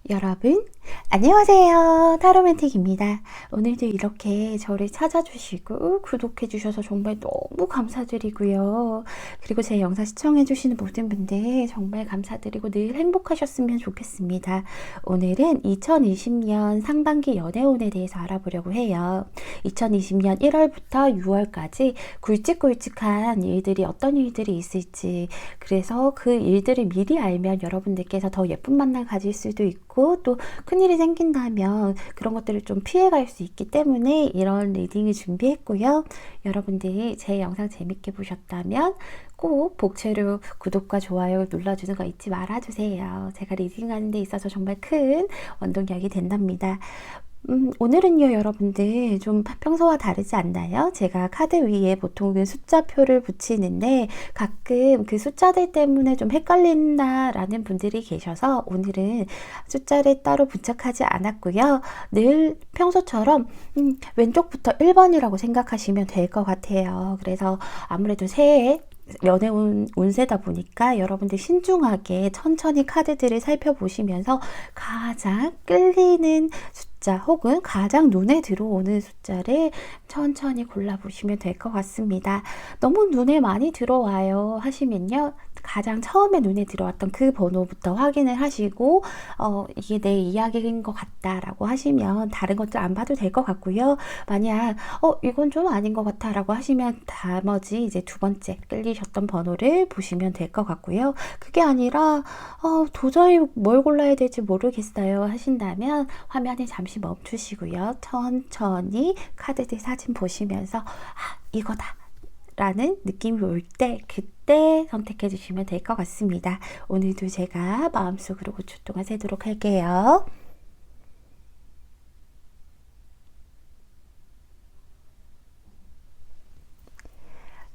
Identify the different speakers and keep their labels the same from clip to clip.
Speaker 1: 여러분, 안녕하세요. 타로맨틱입니다. 오늘도 이렇게 저를 찾아주시고 구독해주셔서 정말 너무 감사드리고요. 그리고 제 영상 시청해주시는 모든 분들 정말 감사드리고 늘 행복하셨으면 좋겠습니다. 오늘은 2020년 상반기 연애운에 대해서 알아보려고 해요. 2020년 1월부터 6월까지 굵직굵직한 일들이 어떤 일들이 있을지, 그래서 그 일들을 미리 알면 여러분들께서 더 예쁜 만남 가질 수도 있고 또 큰일이 생긴다면 그런 것들을 좀 피해갈 수 있기 때문에 이런 리딩을 준비했고요. 여러분들이 제 영상 재밌게 보셨다면 꼭 복채로 구독과 좋아요 눌러주는 거 잊지 말아주세요. 제가 리딩하는 데 있어서 정말 큰 원동력이 된답니다. 오늘은요, 여러분들 좀 평소와 다르지 않나요? 제가 카드 위에 보통은 숫자표를 붙이는데 가끔 그 숫자들 때문에 좀 헷갈린다라는 분들이 계셔서 오늘은 숫자를 따로 부착하지 않았고요. 늘 평소처럼 왼쪽부터 1번이라고 생각하시면 될 것 같아요. 그래서 아무래도 새해 연애운 운세다 보니까 여러분들 신중하게 천천히 카드들을 살펴보시면서 가장 끌리는 숫자 혹은 가장 눈에 들어오는 숫자를 천천히 골라보시면 될 것 같습니다. 너무 눈에 많이 들어와요 하시면요, 가장 처음에 눈에 들어왔던 그 번호부터 확인을 하시고 이게 내 이야기인 것 같다라고 하시면 다른 것들 안 봐도 될 것 같고요. 만약 이건 좀 아닌 것 같아 라고 하시면 나머지 이제 두 번째 끌리셨던 번호를 보시면 될 것 같고요. 그게 아니라 도저히 뭘 골라야 될지 모르겠어요 하신다면 화면을 잠시 멈추시고요. 천천히 카드들 사진 보시면서 이거다 라는 느낌이 올 때 그때 선택해 주시면 될 것 같습니다. 오늘도 제가 마음속으로 5초 동안 세도록 할게요.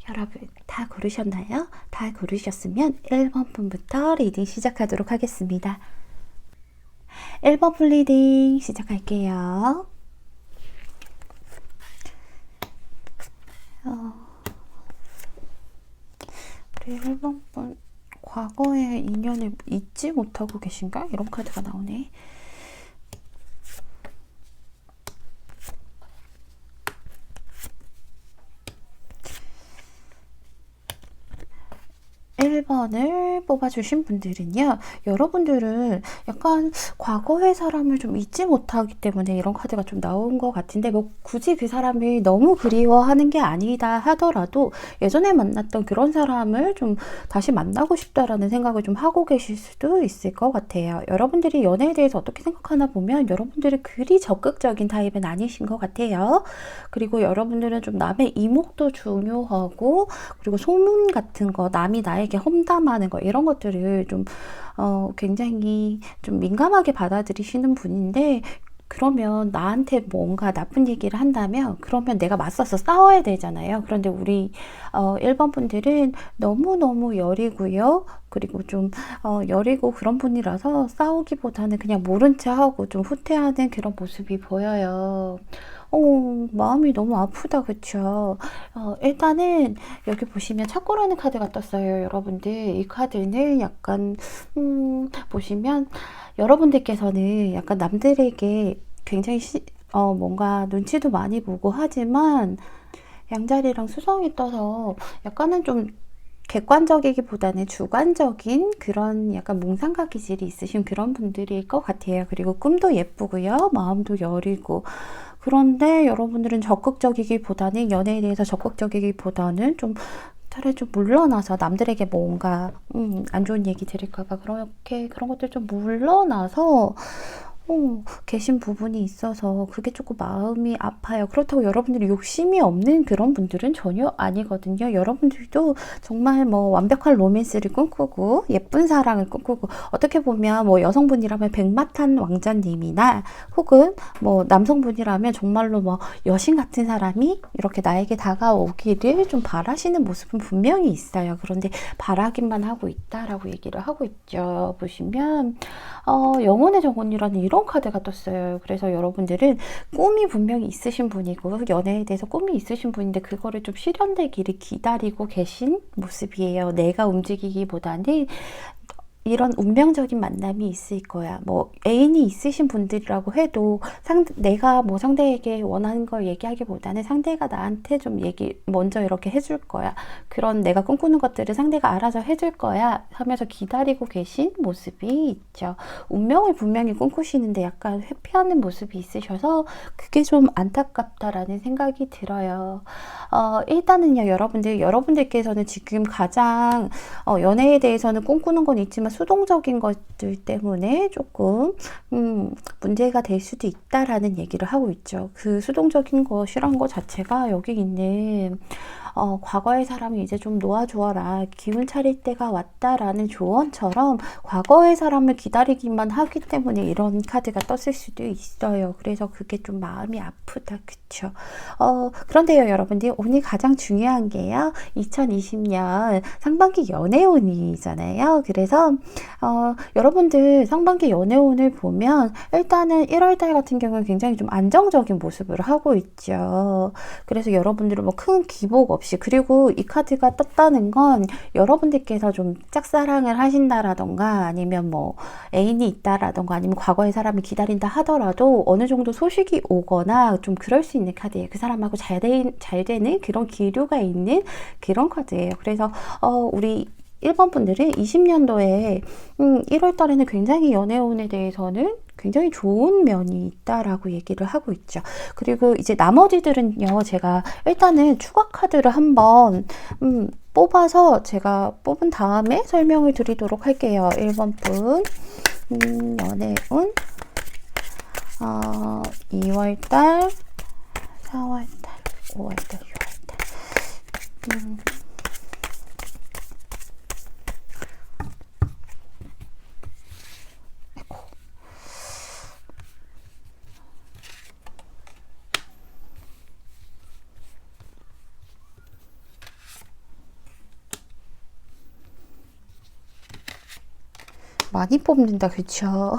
Speaker 1: 여러분 다 고르셨나요? 다 고르셨으면 1번 분부터 리딩 시작하도록 하겠습니다. 1번 분 리딩 시작할게요. 우리 1번 분 과거의 인연을 잊지 못하고 계신가? 이런 카드가 나오네. 1번을 뽑아주신 분들은요, 여러분들은 약간 과거의 사람을 좀 잊지 못하기 때문에 이런 카드가 좀 나온 것 같은데, 뭐 굳이 그 사람을 너무 그리워하는 게 아니다 하더라도 예전에 만났던 그런 사람을 좀 다시 만나고 싶다라는 생각을 좀 하고 계실 수도 있을 것 같아요. 여러분들이 연애에 대해서 어떻게 생각하나 보면 여러분들이 그리 적극적인 타입은 아니신 것 같아요. 그리고 여러분들은 좀 남의 이목도 중요하고, 그리고 소문 같은 거, 남이 나에게 험담하는 거, 이런 것들을 좀 굉장히 좀 민감하게 받아들이시는 분인데, 그러면 나한테 뭔가 나쁜 얘기를 한다면 그러면 내가 맞서서 싸워야 되잖아요. 그런데 우리 1번 분들은 너무너무 여리고요. 그리고 좀 여리고 그런 분이라서 싸우기보다는 그냥 모른 체 하고 좀 후퇴하는 그런 모습이 보여요. 마음이 너무 아프다, 그쵸? 일단은 여기 보시면 착고라는 카드가 떴어요, 여러분들. 이 카드는 약간 보시면 여러분들께서는 약간 남들에게 굉장히 뭔가 눈치도 많이 보고 하지만 양자리랑 수성이 떠서 약간은 좀 객관적이기보다는 주관적인 그런 약간 몽상가 기질이 있으신 그런 분들일 것 같아요. 그리고 꿈도 예쁘고요. 마음도 여리고. 그런데 여러분들은 적극적이기보다는, 연애에 대해서 적극적이기보다는 좀 차라리 좀 물러나서 남들에게 뭔가 안 좋은 얘기 들을까봐 그런 것들 좀 물러나서 계신 부분이 있어서 그게 조금 마음이 아파요. 그렇다고 여러분들이 욕심이 없는 그런 분들은 전혀 아니거든요. 여러분들도 정말 뭐 완벽한 로맨스를 꿈꾸고 예쁜 사랑을 꿈꾸고, 어떻게 보면 뭐 여성분이라면 백마탄 왕자님이나 혹은 뭐 남성분이라면 정말로 뭐 여신 같은 사람이 이렇게 나에게 다가오기를 좀 바라시는 모습은 분명히 있어요. 그런데 바라기만 하고 있다라고 얘기를 하고 있죠. 보시면 영혼의 정원이라는 이런 카드가 떴어요. 그래서 여러분들은 꿈이 분명히 있으신 분이고 연애에 대해서 꿈이 있으신 분인데 그거를 좀 실현되기를 기다리고 계신 모습이에요. 내가 움직이기보다는 이런 운명적인 만남이 있을 거야. 뭐 애인이 있으신 분들이라고 해도 내가 뭐 상대에게 원하는 걸 얘기하기보다는 상대가 나한테 좀 먼저 이렇게 해줄 거야. 그런 내가 꿈꾸는 것들을 상대가 알아서 해줄 거야 하면서 기다리고 계신 모습이 있죠. 운명을 분명히 꿈꾸시는데 약간 회피하는 모습이 있으셔서 그게 좀 안타깝다라는 생각이 들어요. 일단은요, 여러분들께서는 지금 가장 연애에 대해서는 꿈꾸는 건 있지만 수동적인 것들 때문에 조금 문제가 될 수도 있다라는 얘기를 하고 있죠. 그 수동적인 것이란 것 자체가 여기 있는 과거의 사람이 이제 좀 놓아주어라. 기운 차릴 때가 왔다라는 조언처럼 과거의 사람을 기다리기만 하기 때문에 이런 카드가 떴을 수도 있어요. 그래서 그게 좀 마음이 아프다. 그쵸? 그런데요, 여러분들, 오늘 가장 중요한 게요. 2020년 상반기 연애운이잖아요. 그래서 여러분들 상반기 연애운을 보면 일단은 1월달 같은 경우는 굉장히 좀 안정적인 모습을 하고 있죠. 그래서 여러분들은 뭐 큰 기복 없이, 그리고 이 카드가 떴다는 건 여러분들께서 좀 짝사랑을 하신다라던가 아니면 뭐 애인이 있다라던가 아니면 과거의 사람을 기다린다 하더라도 어느 정도 소식이 오거나 좀 그럴 수 있는 카드예요. 그 사람하고 잘 되는 그런 기류가 있는 그런 카드예요. 그래서 우리 1번 분들은 20년도에 1월 달에는 굉장히 연애운에 대해서는 굉장히 좋은 면이 있다라고 얘기를 하고 있죠. 그리고 이제 나머지들은요, 제가 일단은 추가 카드를 한번 뽑아서 제가 뽑은 다음에 설명을 드리도록 할게요. 1번 분 연애운 2월달, 4월달, 5월달, 6월달. 많이 뽑는다, 그쵸?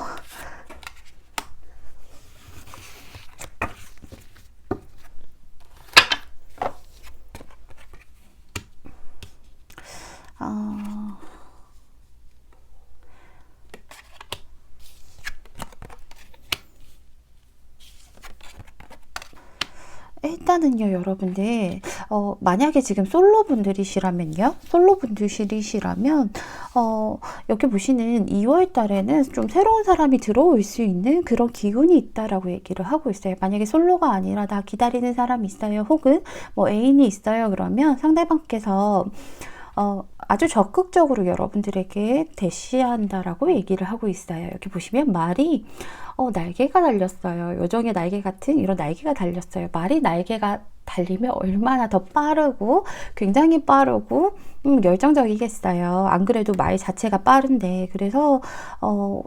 Speaker 1: 일단은요, 여러분들, 만약에 지금 솔로분들이시라면요, 여기 보시는 2월 달에는 좀 새로운 사람이 들어올 수 있는 그런 기운이 있다라고 얘기를 하고 있어요. 만약에 솔로가 아니라 나 기다리는 사람이 있어요, 혹은 뭐 애인이 있어요, 그러면 상대방께서 아주 적극적으로 여러분들에게 대시한다라고 얘기를 하고 있어요. 여기 보시면 말이 날개가 달렸어요. 요정의 날개 같은 이런 날개가 달렸어요. 말이 날개가 달리면 얼마나 더 빠르고 굉장히 빠르고 열정적이겠어요. 안 그래도 말 자체가 빠른데, 그래서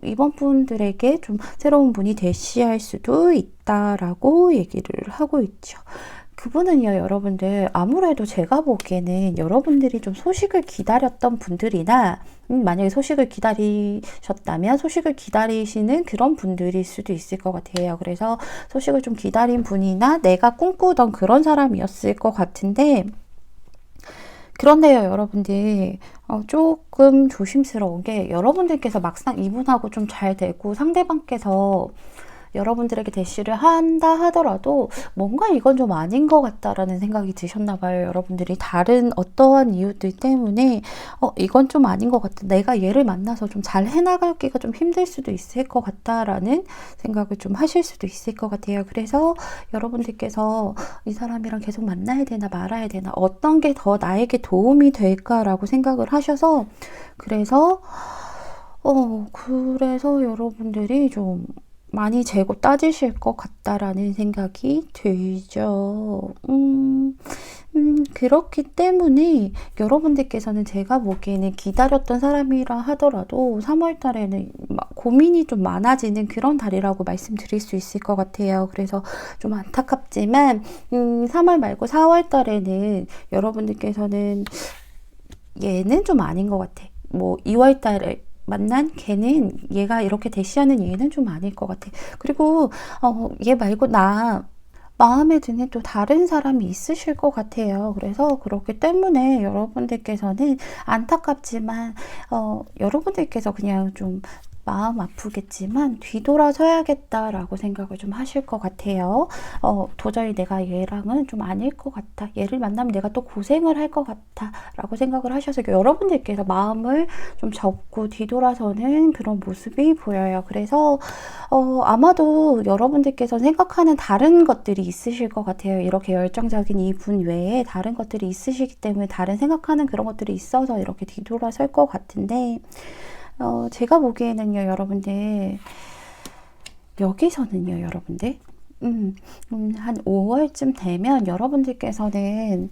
Speaker 1: 이번 분들에게 좀 새로운 분이 대시할 수도 있다라고 얘기를 하고 있죠. 그분은요, 여러분들, 아무래도 제가 보기에는 여러분들이 좀 소식을 기다렸던 분들이나, 만약에 소식을 기다리셨다면 소식을 기다리시는 그런 분들일 수도 있을 것 같아요. 그래서 소식을 좀 기다린 분이나 내가 꿈꾸던 그런 사람이었을 것 같은데, 그런데요, 여러분들, 조금 조심스러운 게, 여러분들께서 막상 이분하고 좀 잘 되고 상대방께서 여러분들에게 대시를 한다 하더라도 뭔가 이건 좀 아닌 것 같다라는 생각이 드셨나 봐요. 여러분들이 다른 어떠한 이유들 때문에 이건 좀 아닌 것 같다. 내가 얘를 만나서 좀 잘 해나가기가 좀 힘들 수도 있을 것 같다라는 생각을 좀 하실 수도 있을 것 같아요. 그래서 여러분들께서 이 사람이랑 계속 만나야 되나 말아야 되나, 어떤 게 더 나에게 도움이 될까라고 생각을 하셔서, 그래서 여러분들이 좀 많이 재고 따지실 것 같다라는 생각이 들죠. 그렇기 때문에 여러분들께서는 제가 보기에는 기다렸던 사람이라 하더라도 3월 달에는 고민이 좀 많아지는 그런 달이라고 말씀드릴 수 있을 것 같아요. 그래서 좀 안타깝지만 3월 말고 4월 달에는 여러분들께서는 얘는 좀 아닌 것 같아. 뭐 2월 달에 만난 걔는, 얘가 이렇게 대시하는 얘는 좀 아닐 것 같아. 그리고 얘 말고 나 마음에 드는 또 다른 사람이 있으실 것 같아요. 그래서 그렇기 때문에 여러분들께서는 안타깝지만 여러분들께서 그냥 좀 마음 아프겠지만 뒤돌아서야겠다라고 생각을 좀 하실 것 같아요. 도저히 내가 얘랑은 좀 아닐 것 같아. 얘를 만나면 내가 또 고생을 할 것 같아. 라고 생각을 하셔서 여러분들께서 마음을 좀 접고 뒤돌아서는 그런 모습이 보여요. 그래서 아마도 여러분들께서 생각하는 다른 것들이 있으실 것 같아요. 이렇게 열정적인 이분 외에 다른 것들이 있으시기 때문에 다른 생각하는 그런 것들이 있어서 이렇게 뒤돌아설 것 같은데 제가 보기에는요, 여러분들, 여기서는요, 여러분들, 한 5월쯤 되면 여러분들께서는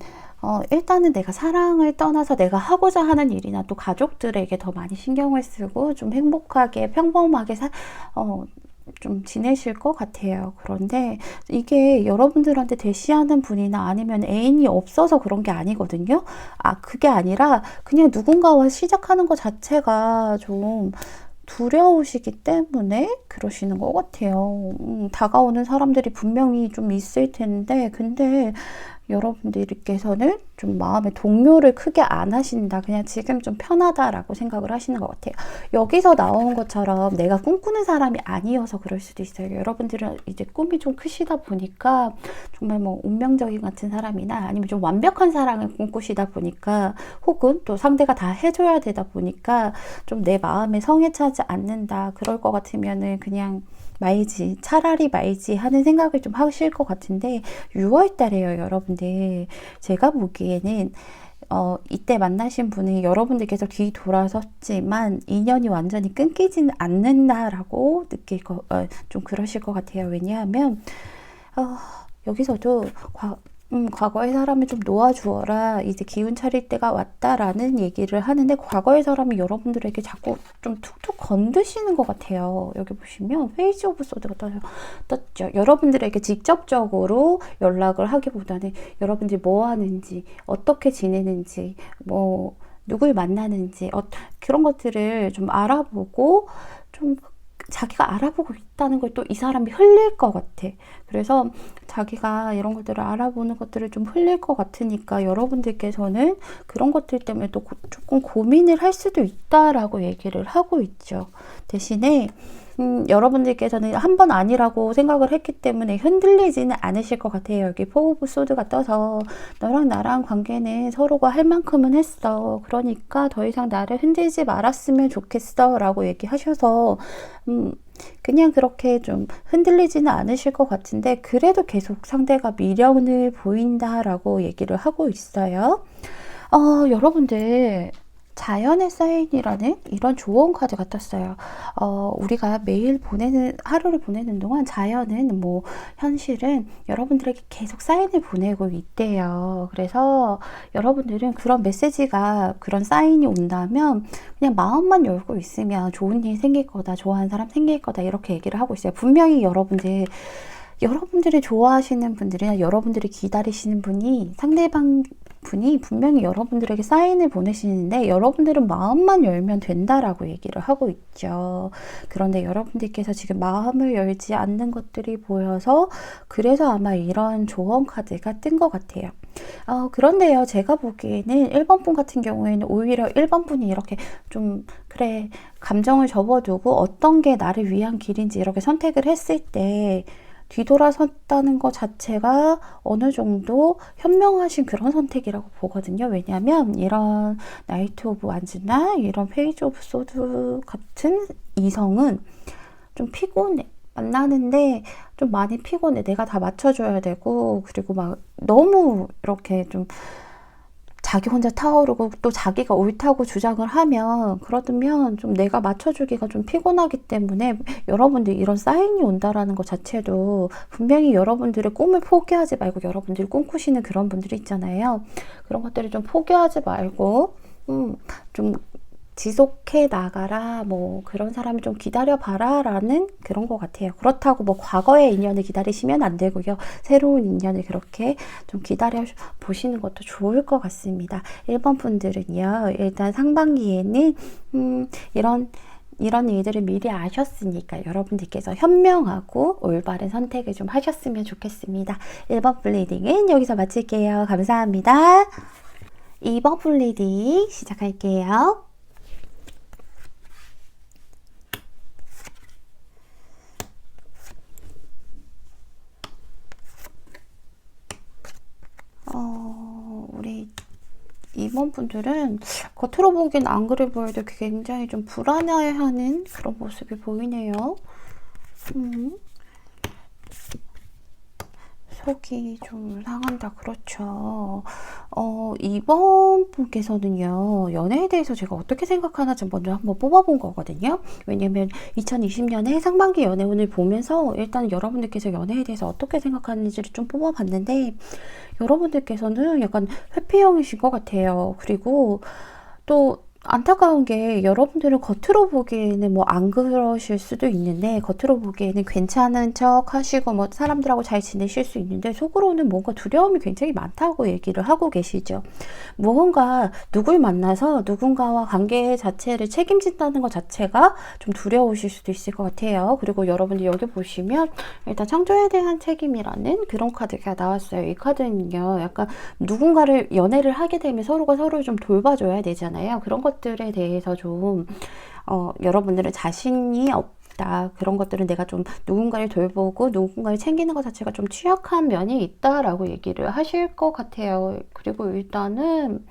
Speaker 1: 일단은 내가 사랑을 떠나서 내가 하고자 하는 일이나 또 가족들에게 더 많이 신경을 쓰고 좀 행복하게 평범하게 좀 지내실 것 같아요. 그런데 이게 여러분들한테 대시하는 분이나 아니면 애인이 없어서 그런 게 아니거든요. 그게 아니라 그냥 누군가와 시작하는 것 자체가 좀 두려우시기 때문에 그러시는 것 같아요. 다가오는 사람들이 분명히 좀 있을 텐데, 근데 여러분들께서는 좀 마음의 동요를 크게 안 하신다. 그냥 지금 좀 편하다라고 생각을 하시는 것 같아요. 여기서 나온 것처럼 내가 꿈꾸는 사람이 아니어서 그럴 수도 있어요. 여러분들은 이제 꿈이 좀 크시다 보니까 정말 뭐 운명적인 같은 사람이나 아니면 좀 완벽한 사랑을 꿈꾸시다 보니까 혹은 또 상대가 다 해줘야 되다 보니까 좀 내 마음에 성에 차지 않는다. 그럴 것 같으면은 그냥 말지, 차라리 말지 하는 생각을 좀 하실 것 같은데 6월 달에요, 여러분들. 제가 보기에는 이때 만나신 분이 여러분들께서 뒤돌아섰지만 인연이 완전히 끊기지는 않는다라고 좀 그러실 것 같아요. 왜냐하면 여기서도 과거의 사람을 좀 놓아주어라. 이제 기운 차릴 때가 왔다라는 얘기를 하는데 과거의 사람이 여러분들에게 자꾸 좀 툭툭 건드시는 것 같아요. 여기 보시면 페이지 오브 소드가 떴죠. 여러분들에게 직접적으로 연락을 하기보다는 여러분들이 뭐 하는지, 어떻게 지내는지, 뭐 누굴 만나는지 그런 것들을 좀 알아보고 좀 자기가 알아보고 있다는 걸 또 이 사람이 흘릴 것 같아. 그래서 자기가 이런 것들을 알아보는 것들을 좀 흘릴 것 같으니까 여러분들께서는 그런 것들 때문에 또 조금 고민을 할 수도 있다라고 얘기를 하고 있죠. 대신에 여러분들께서는 한 번 아니라고 생각을 했기 때문에 흔들리지는 않으실 것 같아요. 여기 포 오브 소드가 떠서 너랑 나랑 관계는 서로가 할 만큼은 했어. 그러니까 더 이상 나를 흔들지 말았으면 좋겠어. 라고 얘기하셔서 그냥 그렇게 좀 흔들리지는 않으실 것 같은데 그래도 계속 상대가 미련을 보인다라고 얘기를 하고 있어요. 여러분들 자연의 사인이라는 이런 조언 카드가 떴어요. 우리가 매일 하루를 보내는 동안 자연은 현실은 여러분들에게 계속 사인을 보내고 있대요. 그래서 여러분들은 그런 메시지가, 그런 사인이 온다면 그냥 마음만 열고 있으면 좋은 일 생길 거다, 좋아하는 사람 생길 거다, 이렇게 얘기를 하고 있어요. 분명히 여러분들이 좋아하시는 분들이나 여러분들이 기다리시는 상대방 분이 분명히 여러분들에게 사인을 보내시는데 여러분들은 마음만 열면 된다라고 얘기를 하고 있죠. 그런데 여러분들께서 지금 마음을 열지 않는 것들이 보여서 그래서 아마 이런 조언 카드가 뜬 것 같아요. 그런데요, 제가 보기에는 1번 분 같은 경우에는 오히려 1번 분이 이렇게 좀 그래, 감정을 접어두고 어떤 게 나를 위한 길인지 이렇게 선택을 했을 때 뒤돌아섰다는 것 자체가 어느 정도 현명하신 그런 선택이라고 보거든요. 왜냐하면 이런 나이트 오브 완즈나 이런 페이지 오브 소드 같은 이성은 좀 피곤해. 만나는데 좀 많이 피곤해. 내가 다 맞춰줘야 되고, 그리고 막 너무 이렇게 좀 자기 혼자 타오르고 또 자기가 옳다고 주장을 하면 그러면 좀 내가 맞춰주기가 좀 피곤하기 때문에 여러분들 이런 사인이 온다라는 것 자체도 분명히 여러분들의 꿈을 포기하지 말고 여러분들이 꿈꾸시는 그런 분들이 있잖아요. 그런 것들을 좀 포기하지 말고 좀 지속해 나가라, 그런 사람을 좀 기다려봐라 라는 그런 것 같아요. 그렇다고 과거의 인연을 기다리시면 안 되고요. 새로운 인연을 그렇게 좀 기다려 보시는 것도 좋을 것 같습니다. 1번 분들은요, 일단 상반기에는 이런 이런 일들을 미리 아셨으니까 여러분들께서 현명하고 올바른 선택을 좀 하셨으면 좋겠습니다. 1번 플리딩은 여기서 마칠게요. 감사합니다. 2번 플리딩 시작할게요. 우리 2번 분들은 겉으로 보기엔 안 그래 보여도 굉장히 좀 불안해하는 그런 모습이 보이네요. 속이 좀 상한다. 그렇죠. 2번 분께서는요, 연애에 대해서 제가 어떻게 생각하나 좀 먼저 한번 뽑아본 거거든요. 왜냐면 2020년에 상반기 연애운을 보면서 일단 여러분들께서 연애에 대해서 어떻게 생각하는지를 좀 뽑아봤는데, 여러분들께서는 약간 회피형이신 것 같아요. 그리고 또 안타까운 게 여러분들은 겉으로 보기에는 뭐 안 그러실 수도 있는데, 겉으로 보기에는 괜찮은 척 하시고 뭐 사람들하고 잘 지내실 수 있는데 속으로는 뭔가 두려움이 굉장히 많다고 얘기를 하고 계시죠. 무언가 누굴 만나서 누군가와 관계 자체를 책임진다는 것 자체가 좀 두려우실 수도 있을 것 같아요. 그리고 여러분들 여기 보시면 일단 창조에 대한 책임이라는 그런 카드가 나왔어요. 이 카드는요, 약간 누군가를 연애를 하게 되면 서로가 서로를 좀 돌봐줘야 되잖아요. 그런 것들에 대해서 좀 여러분들은 자신이 없다. 그런 것들은 내가 좀 누군가를 돌보고 누군가를 챙기는 것 자체가 좀 취약한 면이 있다라고 얘기를 하실 것 같아요. 그리고 일단은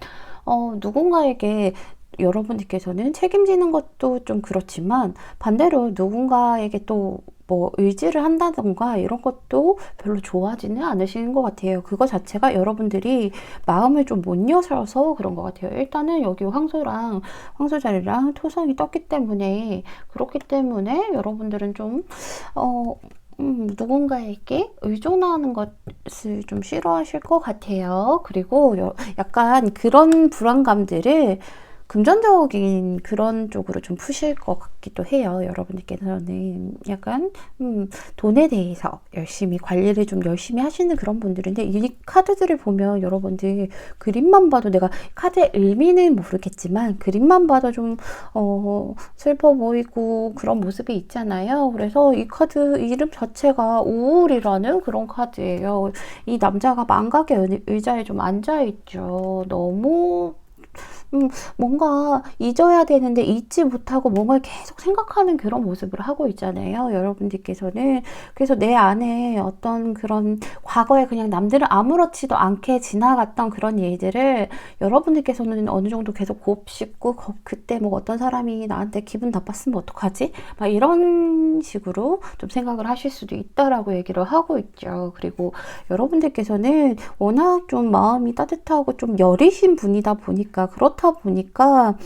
Speaker 1: 누군가에게 여러분들께서는 책임지는 것도 좀 그렇지만 반대로 누군가에게 또 뭐 의지를 한다던가 이런 것도 별로 좋아하지는 않으시는 것 같아요. 그거 자체가 여러분들이 마음을 좀 못 여셔서 그런 것 같아요. 일단은 여기 황소 자리랑 토성이 떴기 때문에, 그렇기 때문에 여러분들은 좀 누군가에게 의존하는 것을 좀 싫어하실 것 같아요. 그리고 약간 그런 불안감들을 금전적인 그런 쪽으로 좀 푸실 것 같기도 해요. 여러분들께서는 약간 돈에 대해서 열심히 관리를 좀 열심히 하시는 그런 분들인데, 이 카드들을 보면 여러분들 그림만 봐도, 내가 카드의 의미는 모르겠지만 그림만 봐도 좀 슬퍼 보이고 그런 모습이 있잖아요. 그래서 이 카드 이름 자체가 우울이라는 그런 카드예요. 이 남자가 망각의 의자에 좀 앉아있죠. 너무 뭔가 잊어야 되는데 잊지 못하고 뭔가를 계속 생각하는 그런 모습을 하고 있잖아요. 여러분들께서는. 그래서 내 안에 어떤 그런 과거에 그냥 남들은 아무렇지도 않게 지나갔던 그런 일들을 여러분들께서는 어느 정도 계속 곱씹고, 그때 뭐 어떤 사람이 나한테 기분 나빴으면 어떡하지? 막 이런 식으로 좀 생각을 하실 수도 있다라고 얘기를 하고 있죠. 그리고 여러분들께서는 워낙 좀 마음이 따뜻하고 좀 여리신 분이다 보니까, 그렇다 보니까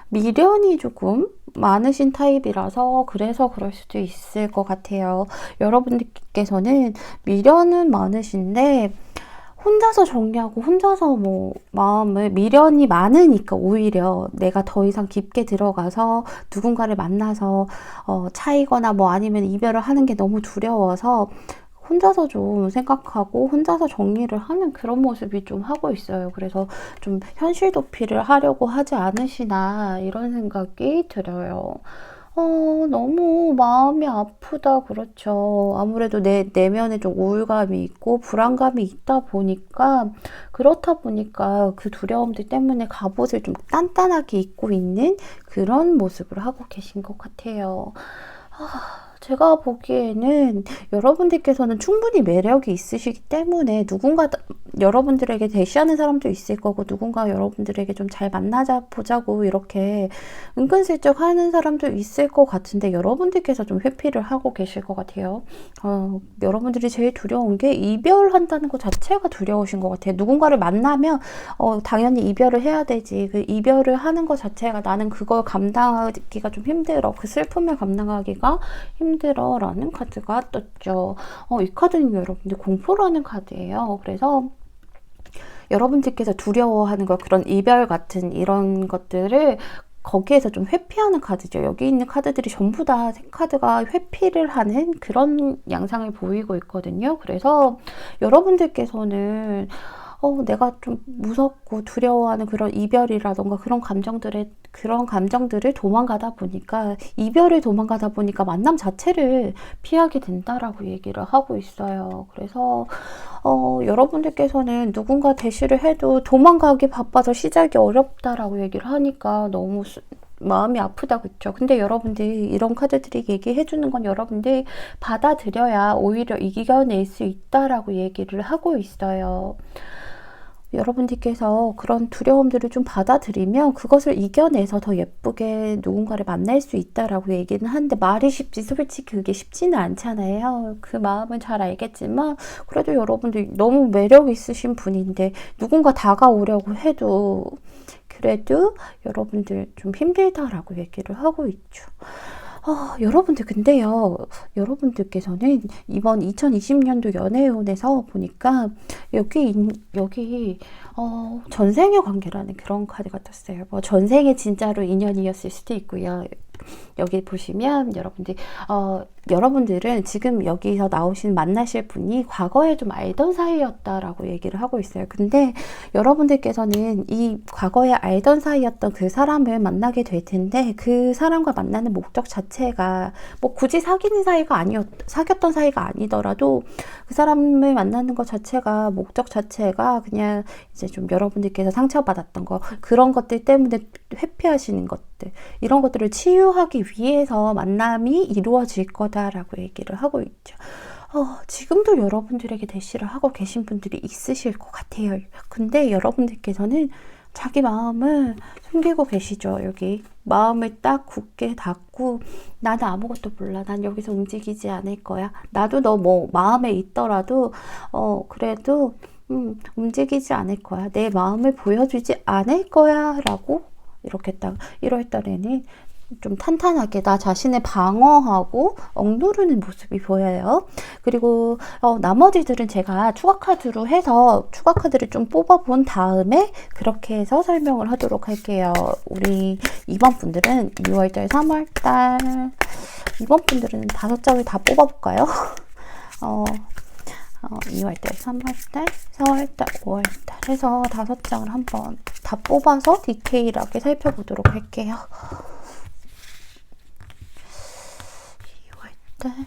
Speaker 1: 미련이 조금 많으신 타입이라서 그래서 그럴 수도 있을 것 같아요. 여러분들께서는 미련은 많으신데 혼자서 정리하고 혼자서 뭐 마음을, 미련이 많으니까 오히려 내가 더 이상 깊게 들어가서 누군가를 만나서 차이거나 뭐 아니면 이별을 하는 게 너무 두려워서 혼자서 좀 생각하고 혼자서 정리를 하는 그런 모습이 좀 하고 있어요. 그래서 좀 현실 도피를 하려고 하지 않으시나 이런 생각이 들어요. 너무 마음이 아프다. 그렇죠. 아무래도 내 내면에 좀 우울감이 있고 불안감이 있다 보니까, 그렇다 보니까 그 두려움들 때문에 갑옷을 좀 단단하게 입고 있는 그런 모습을 하고 계신 것 같아요. 제가 보기에는 여러분들께서는 충분히 매력이 있으시기 때문에 누군가 여러분들에게 대시하는 사람도 있을 거고, 누군가 여러분들에게 좀 잘 만나자 보자고 이렇게 은근슬쩍 하는 사람도 있을 것 같은데, 여러분들께서 좀 회피를 하고 계실 것 같아요. 여러분들이 제일 두려운 게 이별한다는 것 자체가 두려우신 것 같아요. 누군가를 만나면 당연히 이별을 해야 되지. 그 이별을 하는 것 자체가 나는 그걸 감당하기가 좀 힘들어. 그 슬픔을 감당하기가 힘들어 라는 카드가 떴죠. 이 카드는 여러분들 공포라는 카드예요. 그래서 여러분들께서 두려워하는 것, 그런 이별 같은 이런 것들을 거기에서 좀 회피하는 카드죠. 여기 있는 카드들이 전부 다 세 카드가 회피를 하는 그런 양상을 보이고 있거든요. 그래서 여러분들께서는 내가 좀 무섭고 두려워하는 그런 이별이라던가 그런 감정들을 도망가다 보니까, 이별을 도망가다 보니까 만남 자체를 피하게 된다라고 얘기를 하고 있어요. 그래서 여러분들께서는 누군가 대시를 해도 도망가기 바빠서 시작이 어렵다라고 얘기를 하니까 너무 마음이 아프다, 그쵸? 근데 여러분들이 이런 카드들이 얘기해 주는 건 여러분들이 받아들여야 오히려 이겨낼 수 있다라고 얘기를 하고 있어요. 여러분들께서 그런 두려움들을 좀 받아들이면 그것을 이겨내서 더 예쁘게 누군가를 만날 수 있다라고 얘기는 하는데, 말이 쉽지 솔직히 그게 쉽지는 않잖아요. 그 마음은 잘 알겠지만 그래도 여러분들 너무 매력 있으신 분인데 누군가 다가오려고 해도 그래도 여러분들 좀 힘들다라고 얘기를 하고 있죠. 여러분들 근데요, 여러분들께서는 이번 2020년도 연애운에서 보니까 여기 전생의 관계라는 그런 카드가 떴어요. 뭐 전생에 진짜로 인연이었을 수도 있고요. 여기 보시면 여러분들은 지금 여기서 나오신 만나실 분이 과거에 좀 알던 사이였다라고 얘기를 하고 있어요. 근데 여러분들께서는 이 과거에 알던 사이였던 그 사람을 만나게 될 텐데, 그 사람과 만나는 목적 자체가 뭐 굳이 사귀었던 사이가 아니더라도 그 사람을 만나는 것 자체가, 목적 자체가 그냥 이제 좀 여러분들께서 상처받았던 거, 그런 것들 때문에 회피하시는 것들, 이런 것들을 치유하기 위해서 만남이 이루어질 거다라고 얘기를 하고 있죠. 지금도 여러분들에게 대시를 하고 계신 분들이 있으실 것 같아요. 근데 여러분들께서는 자기 마음을 숨기고 계시죠. 여기 마음을 딱 굳게 닫고, 나는 아무것도 몰라, 난 여기서 움직이지 않을 거야, 나도 너 뭐 마음에 있더라도 그래도 움직이지 않을 거야, 내 마음을 보여주지 않을 거야 라고, 이렇게 딱 1월 달에는 좀 탄탄하게 나 자신을 방어하고 억누르는 모습이 보여요. 그리고 나머지들은 제가 추가 카드로 해서 추가 카드를 좀 뽑아본 다음에 그렇게 해서 설명을 하도록 할게요. 우리 2번 분들은 2월달, 3월달, 2번 분들은 5장을 다 뽑아볼까요? 2월달, 3월달, 4월달, 5월달 해서 5장을 한번 다 뽑아서 디테일하게 살펴보도록 할게요. 2월달,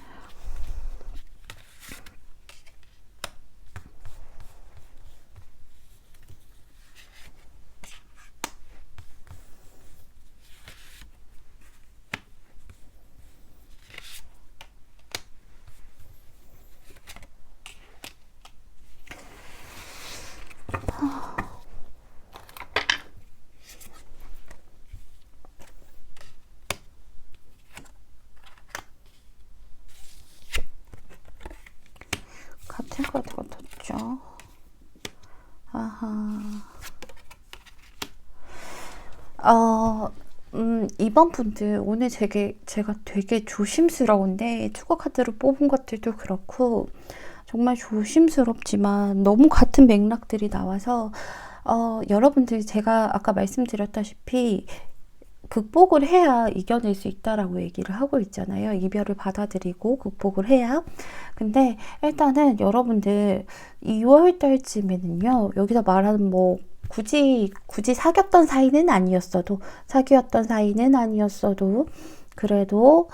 Speaker 1: 같은 카드가 떴죠. 아하. 2번 분들 오늘 제가 되게 조심스러운데, 추가 카드로 뽑은 것들도 그렇고 정말 조심스럽지만 너무 같은 맥락들이 나와서 여러분들, 제가 아까 말씀드렸다시피 극복을 해야 이겨낼 수 있다라고 얘기를 하고 있잖아요. 이별을 받아들이고 극복을 해야. 근데 일단은 여러분들 2월 달쯤에는요, 여기서 말하는 뭐 굳이 사귀었던 사이는 아니었어도 그래도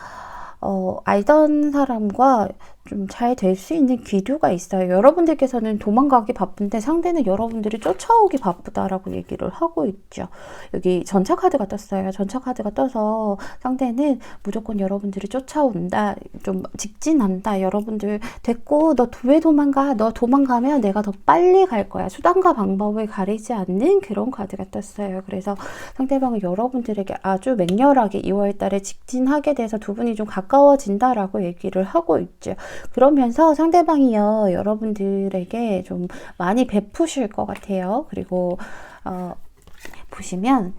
Speaker 1: 알던 사람과 좀 잘 될 수 있는 기류가 있어요. 여러분들께서는 도망가기 바쁜데 상대는 여러분들이 쫓아오기 바쁘다라고 얘기를 하고 있죠. 여기 전차 카드가 떴어요. 전차 카드가 떠서 상대는 무조건 여러분들이 쫓아온다, 좀 직진한다, 여러분들 됐고 너 왜 도망가, 너 도망가면 내가 더 빨리 갈 거야, 수단과 방법을 가리지 않는 그런 카드가 떴어요. 그래서 상대방은 여러분들에게 아주 맹렬하게 2월 달에 직진하게 돼서 두 분이 좀 가까워진다라고 얘기를 하고 있죠. 그러면서 상대방이요, 여러분들에게 좀 많이 베푸실 것 같아요. 그리고 보시면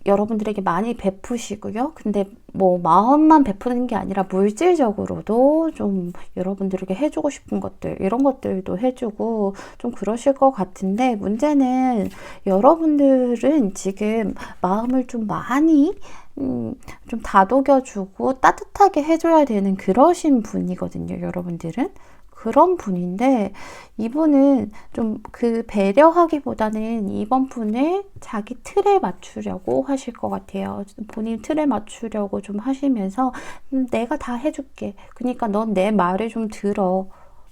Speaker 1: 여러분들에게 많이 베푸시고요. 근데 뭐 마음만 베푸는 게 아니라 물질적으로도 좀 여러분들에게 해주고 싶은 것들, 이런 것들도 해주고 좀 그러실 것 같은데, 문제는 여러분들은 지금 마음을 좀 많이 좀 다독여주고 따뜻하게 해줘야 되는 그러신 분이거든요, 여러분들은. 그런 분인데, 이분은 좀 그 배려하기보다는 이번 분을 자기 틀에 맞추려고 하실 것 같아요. 본인 틀에 맞추려고 좀 하시면서, 내가 다 해줄게. 그러니까 넌 내 말을 좀 들어.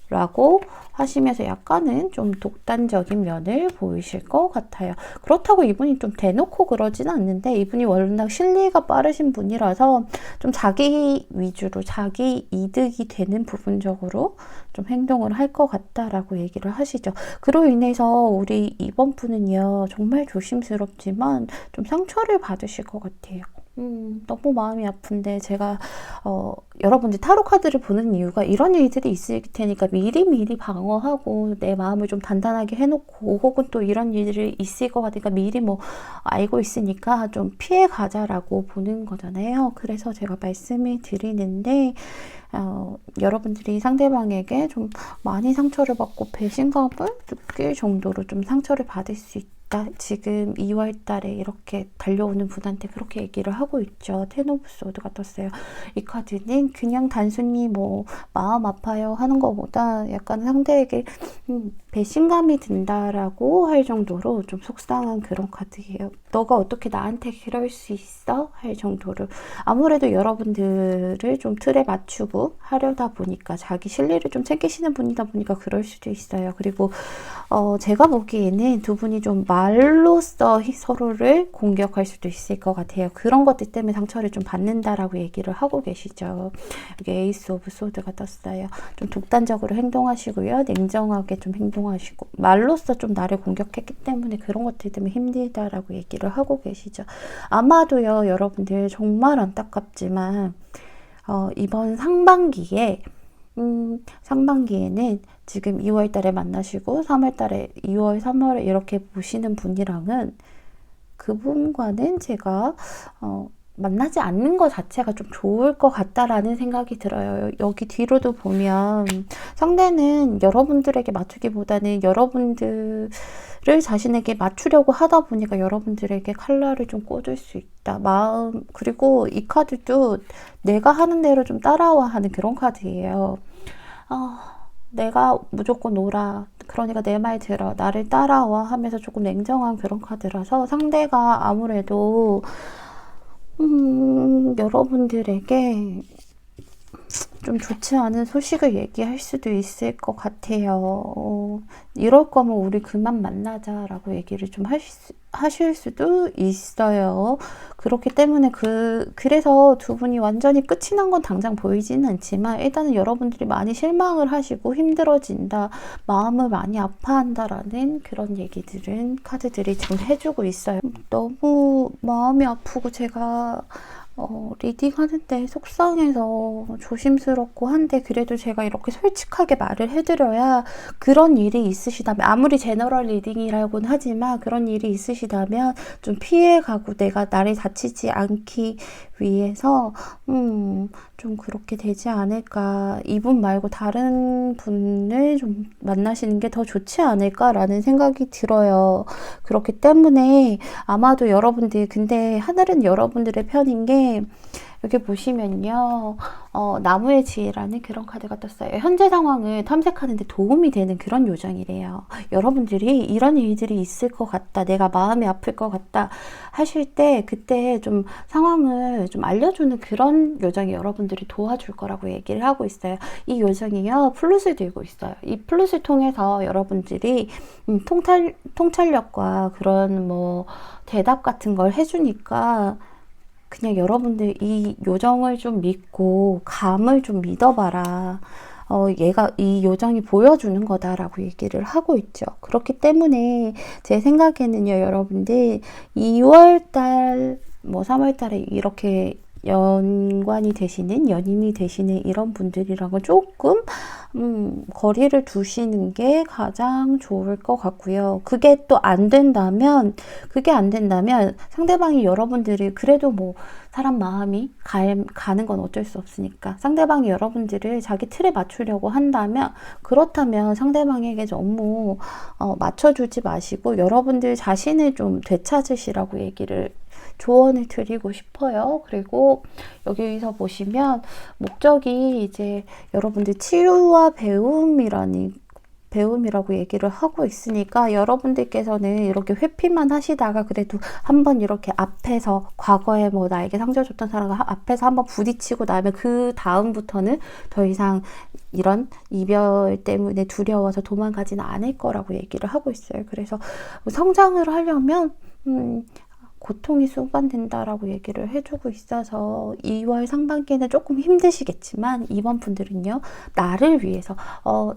Speaker 1: 라고 하시면서 약간은 좀 독단적인 면을 보이실 것 같아요. 그렇다고 이분이 좀 대놓고 그러지는 않는데, 이분이 워낙 실리가 빠르신 분이라서 좀 자기 위주로 자기 이득이 되는 부분적으로 좀 행동을 할 것 같다라고 얘기를 하시죠. 그로 인해서 우리 이번 분은요, 정말 조심스럽지만 좀 상처를 받으실 것 같아요. 너무 마음이 아픈데 제가 여러분들 타로 카드를 보는 이유가 이런 일들이 있을 테니까 미리미리 방어하고 내 마음을 좀 단단하게 해놓고, 혹은 또 이런 일들이 있을 것 같으니까 미리 뭐 알고 있으니까 좀 피해 가자라고 보는 거잖아요. 그래서 제가 말씀을 드리는데, 여러분들이 상대방에게 좀 많이 상처를 받고 배신감을 느낄 정도로 좀 상처를 받을 수 있다. 지금 2월 달에 이렇게 달려오는 분한테 그렇게 얘기를 하고 있죠. 텐 오브 소드가 떴어요. 이 카드는 그냥 단순히 뭐 마음 아파요 하는 것보다 약간 상대에게 배신감이 든다라고 할 정도로 좀 속상한 그런 카드예요. 너가 어떻게 나한테 그럴 수 있어? 할 정도로. 아무래도 여러분들을 좀 틀에 맞추고 하려다 보니까, 자기 실리를 좀 챙기시는 분이다 보니까 그럴 수도 있어요. 그리고 제가 보기에는 두 분이 좀 말로써 서로를 공격할 수도 있을 것 같아요. 그런 것들 때문에 상처를 좀 받는다라고 얘기를 하고 계시죠. 여기 에이스 오브 소드가 떴어요. 좀 독단적으로 행동하시고요. 냉정하게 좀 행동하시고, 말로써 좀 나를 공격했기 때문에 그런 것들 때문에 힘들다라고 얘기를 하고 계시죠. 아마도요, 여러분들 정말 안타깝지만 이번 상반기에 상반기에는 지금 2월 달에 만나시고 3월 달에 2월, 3월에 이렇게 보시는 분이랑은, 그분과는 제가 만나지 않는 것 자체가 좀 좋을 것 같다라는 생각이 들어요. 여기 뒤로도 보면 상대는 여러분들에게 맞추기보다는 여러분들을 자신에게 맞추려고 하다 보니까 여러분들에게 칼날을 좀 꽂을 수 있다. 마음, 그리고 이 카드도 내가 하는 대로 좀 따라와 하는 그런 카드예요. 내가 무조건 놀아. 그러니까 내 말 들어. 나를 따라와 하면서 조금 냉정한 그런 카드라서, 상대가 아무래도 여러분들에게 좀 좋지 않은 소식을 얘기할 수도 있을 것 같아요. 이럴 거면 우리 그만 만나자라고 얘기를 좀 하실 수도 있어요. 그렇기 때문에 그래서 두 분이 완전히 끝이 난 건 당장 보이지는 않지만, 일단은 여러분들이 많이 실망을 하시고 힘들어진다, 마음을 많이 아파한다라는 그런 얘기들은 카드들이 지금 해주고 있어요. 너무 마음이 아프고 제가 리딩 하는데 속상해서 조심스럽고 한데, 그래도 제가 이렇게 솔직하게 말을 해드려야, 그런 일이 있으시다면, 아무리 제너럴 리딩이라고는 하지만 그런 일이 있으시다면 좀 피해가고 내가 나를 다치지 않기 위해서 좀 그렇게 되지 않을까, 이분 말고 다른 분을 좀 만나시는 게 더 좋지 않을까라는 생각이 들어요. 그렇기 때문에 아마도 여러분들, 근데 하늘은 여러분들의 편인 게, 여기 보시면요, 나무의 지혜라는 그런 카드가 떴어요. 현재 상황을 탐색하는 데 도움이 되는 그런 요정이래요. 여러분들이 이런 일들이 있을 것 같다, 내가 마음이 아플 것 같다 하실 때, 그때 좀 상황을 좀 알려주는 그런 요정이 여러분들이 도와줄 거라고 얘기를 하고 있어요. 이 요정이요, 플룻을 들고 있어요. 이 플룻을 통해서 여러분들이 통찰력과 그런 뭐 대답 같은 걸 해주니까, 그냥 여러분들 이 요정을 좀 믿고 감을 좀 믿어봐라. 얘가, 이 요정이 보여주는 거다라고 얘기를 하고 있죠. 그렇기 때문에 제 생각에는요, 여러분들 2월달, 뭐 3월달에 이렇게 연관이 되시는, 연인이 되시는 이런 분들이랑은 조금 거리를 두시는 게 가장 좋을 것 같고요. 그게 또 안 된다면, 상대방이, 여러분들이 그래도 뭐 사람 마음이 가는 건 어쩔 수 없으니까, 상대방이 여러분들을 자기 틀에 맞추려고 한다면, 그렇다면 상대방에게 너무 맞춰주지 마시고 여러분들 자신을 좀 되찾으시라고 얘기를 조언을 드리고 싶어요. 그리고 여기서 보시면 목적이 이제 여러분들 치유와 배움이라고 얘기를 하고 있으니까 여러분들께서는 이렇게 회피만 하시다가 그래도 한번 이렇게 앞에서 과거에 뭐 나에게 상처 줬던 사람과 앞에서 한번 부딪히고 나면 그 다음부터는 더 이상 이런 이별 때문에 두려워서 도망가지는 않을 거라고 얘기를 하고 있어요. 그래서 성장을 하려면 고통이 수반된다라고 얘기를 해주고 있어서 2월 상반기에는 조금 힘드시겠지만 이번 분들은요, 나를 위해서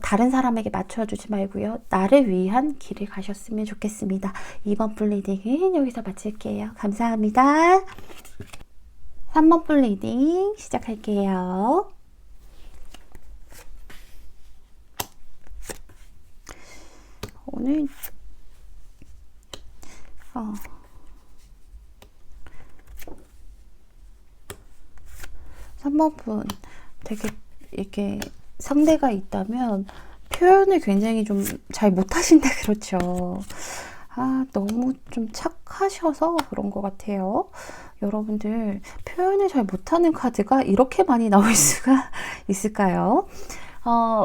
Speaker 1: 다른 사람에게 맞춰주지 말고요, 나를 위한 길을 가셨으면 좋겠습니다. 이번 풀 리딩은 여기서 마칠게요. 감사합니다. 3번 풀 리딩 시작할게요. 오늘 3번 분 되게 이렇게 상대가 있다면 표현을 굉장히 좀 잘 못하신다 그렇죠. 너무 좀 착하셔서 그런 것 같아요. 여러분들 표현을 잘 못하는 카드가 이렇게 많이 나올 수가 있을까요?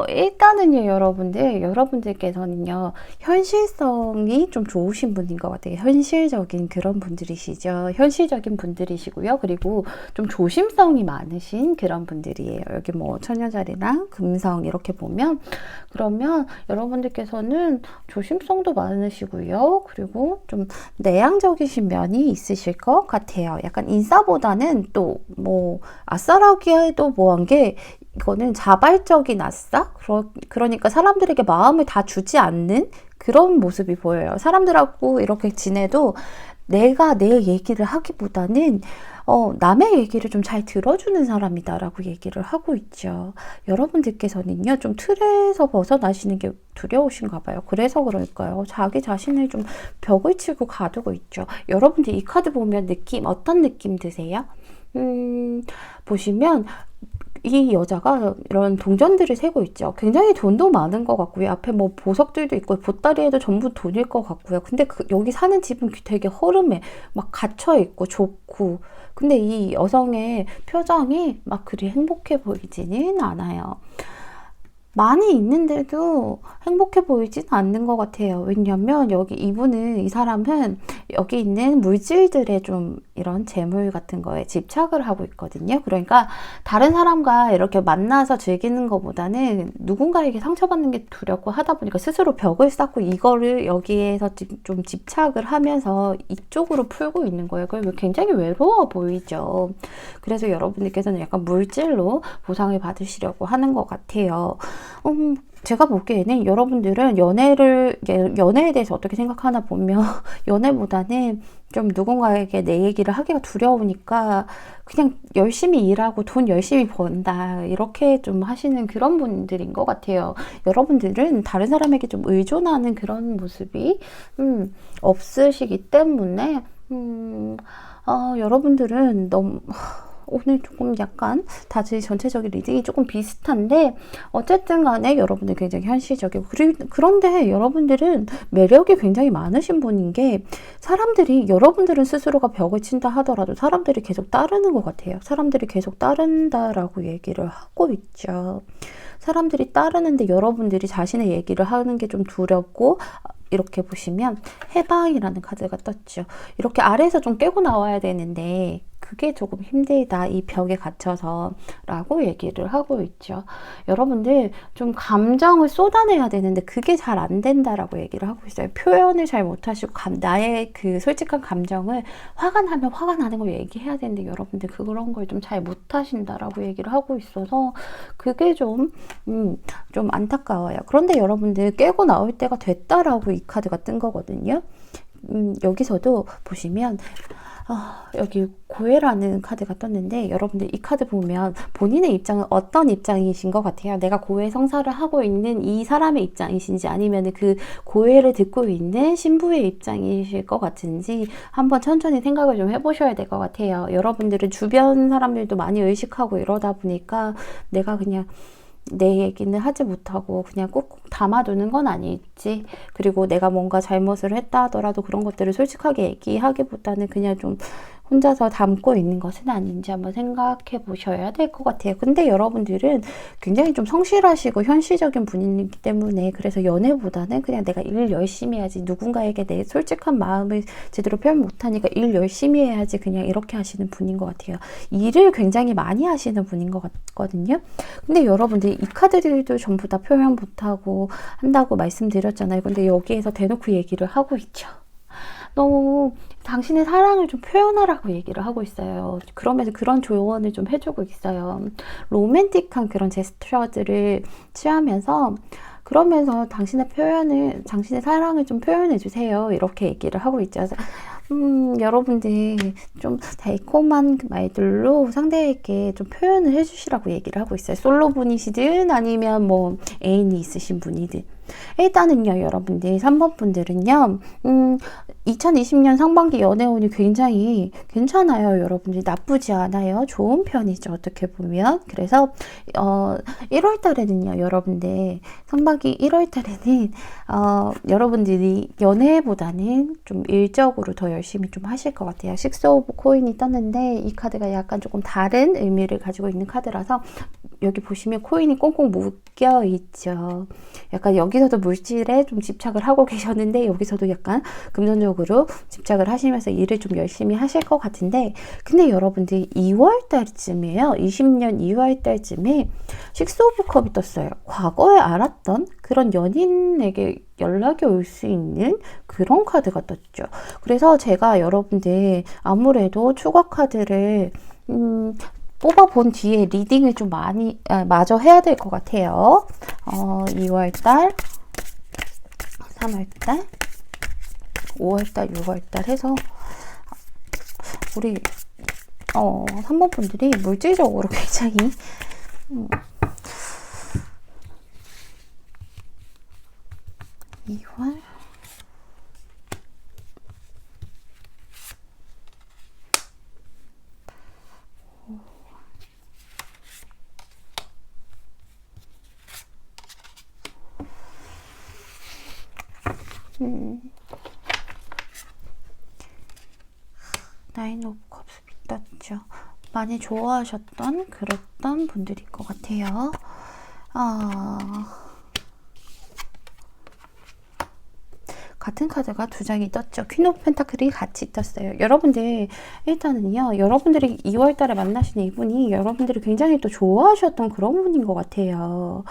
Speaker 1: 일단은요, 여러분들께서는요, 현실성이 좀 좋으신 분인 것 같아요. 현실적인 그런 분들이시죠. 현실적인 분들이시고요. 그리고 좀 조심성이 많으신 그런 분들이에요. 여기 뭐 처녀자리랑 금성 이렇게 보면, 그러면 여러분들께서는 조심성도 많으시고요. 그리고 좀 내향적이신 면이 있으실 것 같아요. 약간 인싸보다는 또 뭐 아싸라기에도 뭐한 게, 이거는 자발적인 아싸? 그러니까 사람들에게 마음을 다 주지 않는 그런 모습이 보여요. 사람들하고 이렇게 지내도 내가 내 얘기를 하기보다는 남의 얘기를 좀 잘 들어주는 사람이다라고 얘기를 하고 있죠. 여러분들께서는요, 좀 틀에서 벗어나시는 게 두려우신가 봐요. 그래서 그럴까요? 자기 자신을 좀 벽을 치고 가두고 있죠. 여러분들 이 카드 보면 어떤 느낌 드세요? 보시면 이 여자가 이런 동전들을 세고 있죠. 굉장히 돈도 많은 것 같고요. 앞에 뭐 보석들도 있고 보따리에도 전부 돈일 것 같고요. 근데 여기 사는 집은 되게 허름해. 막 갇혀 있고 좁고. 근데 이 여성의 표정이 막 그리 행복해 보이지는 않아요. 많이 있는데도 행복해 보이진 않는 것 같아요. 왜냐면 이 사람은 여기 있는 물질들에 좀 이런 재물 같은 거에 집착을 하고 있거든요. 그러니까 다른 사람과 이렇게 만나서 즐기는 것보다는 누군가에게 상처받는 게 두렵고 하다 보니까 스스로 벽을 쌓고 이거를 여기에서 좀 집착을 하면서 이쪽으로 풀고 있는 거예요. 그리고 굉장히 외로워 보이죠. 그래서 여러분들께서는 약간 물질로 보상을 받으시려고 하는 것 같아요. 제가 보기에는 여러분들은 연애에 대해서 어떻게 생각하나 보면 연애보다는 좀 누군가에게 내 얘기를 하기가 두려우니까 그냥 열심히 일하고 돈 열심히 번다 이렇게 좀 하시는 그런 분들인 것 같아요. 여러분들은 다른 사람에게 좀 의존하는 그런 모습이 없으시기 때문에 여러분들은 너무 오늘 조금 약간 다들 전체적인 리딩이 조금 비슷한데 어쨌든 간에 여러분들 굉장히 현실적이고 그런데 여러분들은 매력이 굉장히 많으신 분인 게 여러분들은 스스로가 벽을 친다 하더라도 사람들이 계속 따르는 것 같아요. 사람들이 계속 따른다라고 얘기를 하고 있죠. 사람들이 따르는데 여러분들이 자신의 얘기를 하는 게 좀 두렵고 이렇게 보시면 해방이라는 카드가 떴죠. 이렇게 아래에서 좀 깨고 나와야 되는데 그게 조금 힘들다. 이 벽에 갇혀서 라고 얘기를 하고 있죠. 여러분들 좀 감정을 쏟아내야 되는데 그게 잘 안 된다라고 얘기를 하고 있어요. 표현을 잘 못하시고 나의 그 솔직한 감정을 화가 나면 화가 나는 걸 얘기해야 되는데 여러분들 그런 걸 좀 잘 못하신다라고 얘기를 하고 있어서 그게 좀 안타까워요. 그런데 여러분들 깨고 나올 때가 됐다라고 이 카드가 뜬 거거든요. 여기서도 보시면 여기 고해라는 카드가 떴는데 여러분들 이 카드 보면 본인의 입장은 어떤 입장이신 것 같아요? 내가 고해 성사를 하고 있는 이 사람의 입장이신지 아니면 그 고해를 듣고 있는 신부의 입장이실 것 같은지 한번 천천히 생각을 좀 해보셔야 될 것 같아요. 여러분들은 주변 사람들도 많이 의식하고 이러다 보니까 내가 그냥 내 얘기는 하지 못하고 그냥 꾹꾹 담아두는 건 아닐지, 그리고 내가 뭔가 잘못을 했다 하더라도 그런 것들을 솔직하게 얘기하기보다는 그냥 좀 혼자서 담고 있는 것은 아닌지 한번 생각해 보셔야 될 것 같아요. 근데 여러분들은 굉장히 좀 성실하시고 현실적인 분이기 때문에 그래서 연애보다는 그냥 내가 일 열심히 해야지, 누군가에게 내 솔직한 마음을 제대로 표현 못하니까 일 열심히 해야지, 그냥 이렇게 하시는 분인 것 같아요. 일을 굉장히 많이 하시는 분인 것 같거든요. 근데 여러분들 이 카드들도 전부 다 표현 못하고 한다고 말씀드렸잖아요. 근데 여기에서 대놓고 얘기를 하고 있죠. 너무 당신의 사랑을 좀 표현하라고 얘기를 하고 있어요. 그러면서 그런 조언을 좀 해주고 있어요. 로맨틱한 그런 제스처들을 취하면서, 그러면서 당신의 사랑을 좀 표현해 주세요. 이렇게 얘기를 하고 있죠. 여러분들 좀 달콤한 말들로 상대에게 좀 표현을 해주시라고 얘기를 하고 있어요. 솔로 분이시든 아니면 뭐 애인이 있으신 분이든. 일단은요, 여러분들 3번 분들은요, 2020년 상반기 연애운이 굉장히 괜찮아요. 여러분들 나쁘지 않아요. 좋은 편이죠, 어떻게 보면. 그래서 1월 달에는요, 여러분들 상반기 1월 달에는 여러분들이 연애보다는 좀 일적으로 더 열심히 좀 하실 것 같아요. 식스 오브 코인이 떴는데 이 카드가 약간 조금 다른 의미를 가지고 있는 카드라서, 여기 보시면 코인이 꽁꽁 묶여 있죠. 약간 여기서도 물질에 좀 집착을 하고 계셨는데, 여기서도 약간 금전적으로 집착을 하시면서 일을 좀 열심히 하실 것 같은데, 근데 여러분들 2월 달쯤이에요. 20년 2월 달쯤에 식스 오브 컵이 떴어요. 과거에 알았던 그런 연인에게 연락이 올 수 있는 그런 카드가 떴죠. 그래서 제가 여러분들 아무래도 추가 카드를 뽑아본 뒤에 리딩을 좀 마저 해야 될 것 같아요. 2월달, 3월달, 5월달, 6월달 해서 우리 3번 분들이 물질적으로 굉장히 2월, 나인 오브 컵스 떴죠. 많이 좋아하셨던 그랬던 분들일 것 같아요. 같은 카드가 두 장이 떴죠. 퀸 오브 펜타클이 같이 떴어요. 여러분들 일단은요, 여러분들이 2월 달에 만나신 이분이 여러분들이 굉장히 또 좋아하셨던 그런 분인 것 같아요.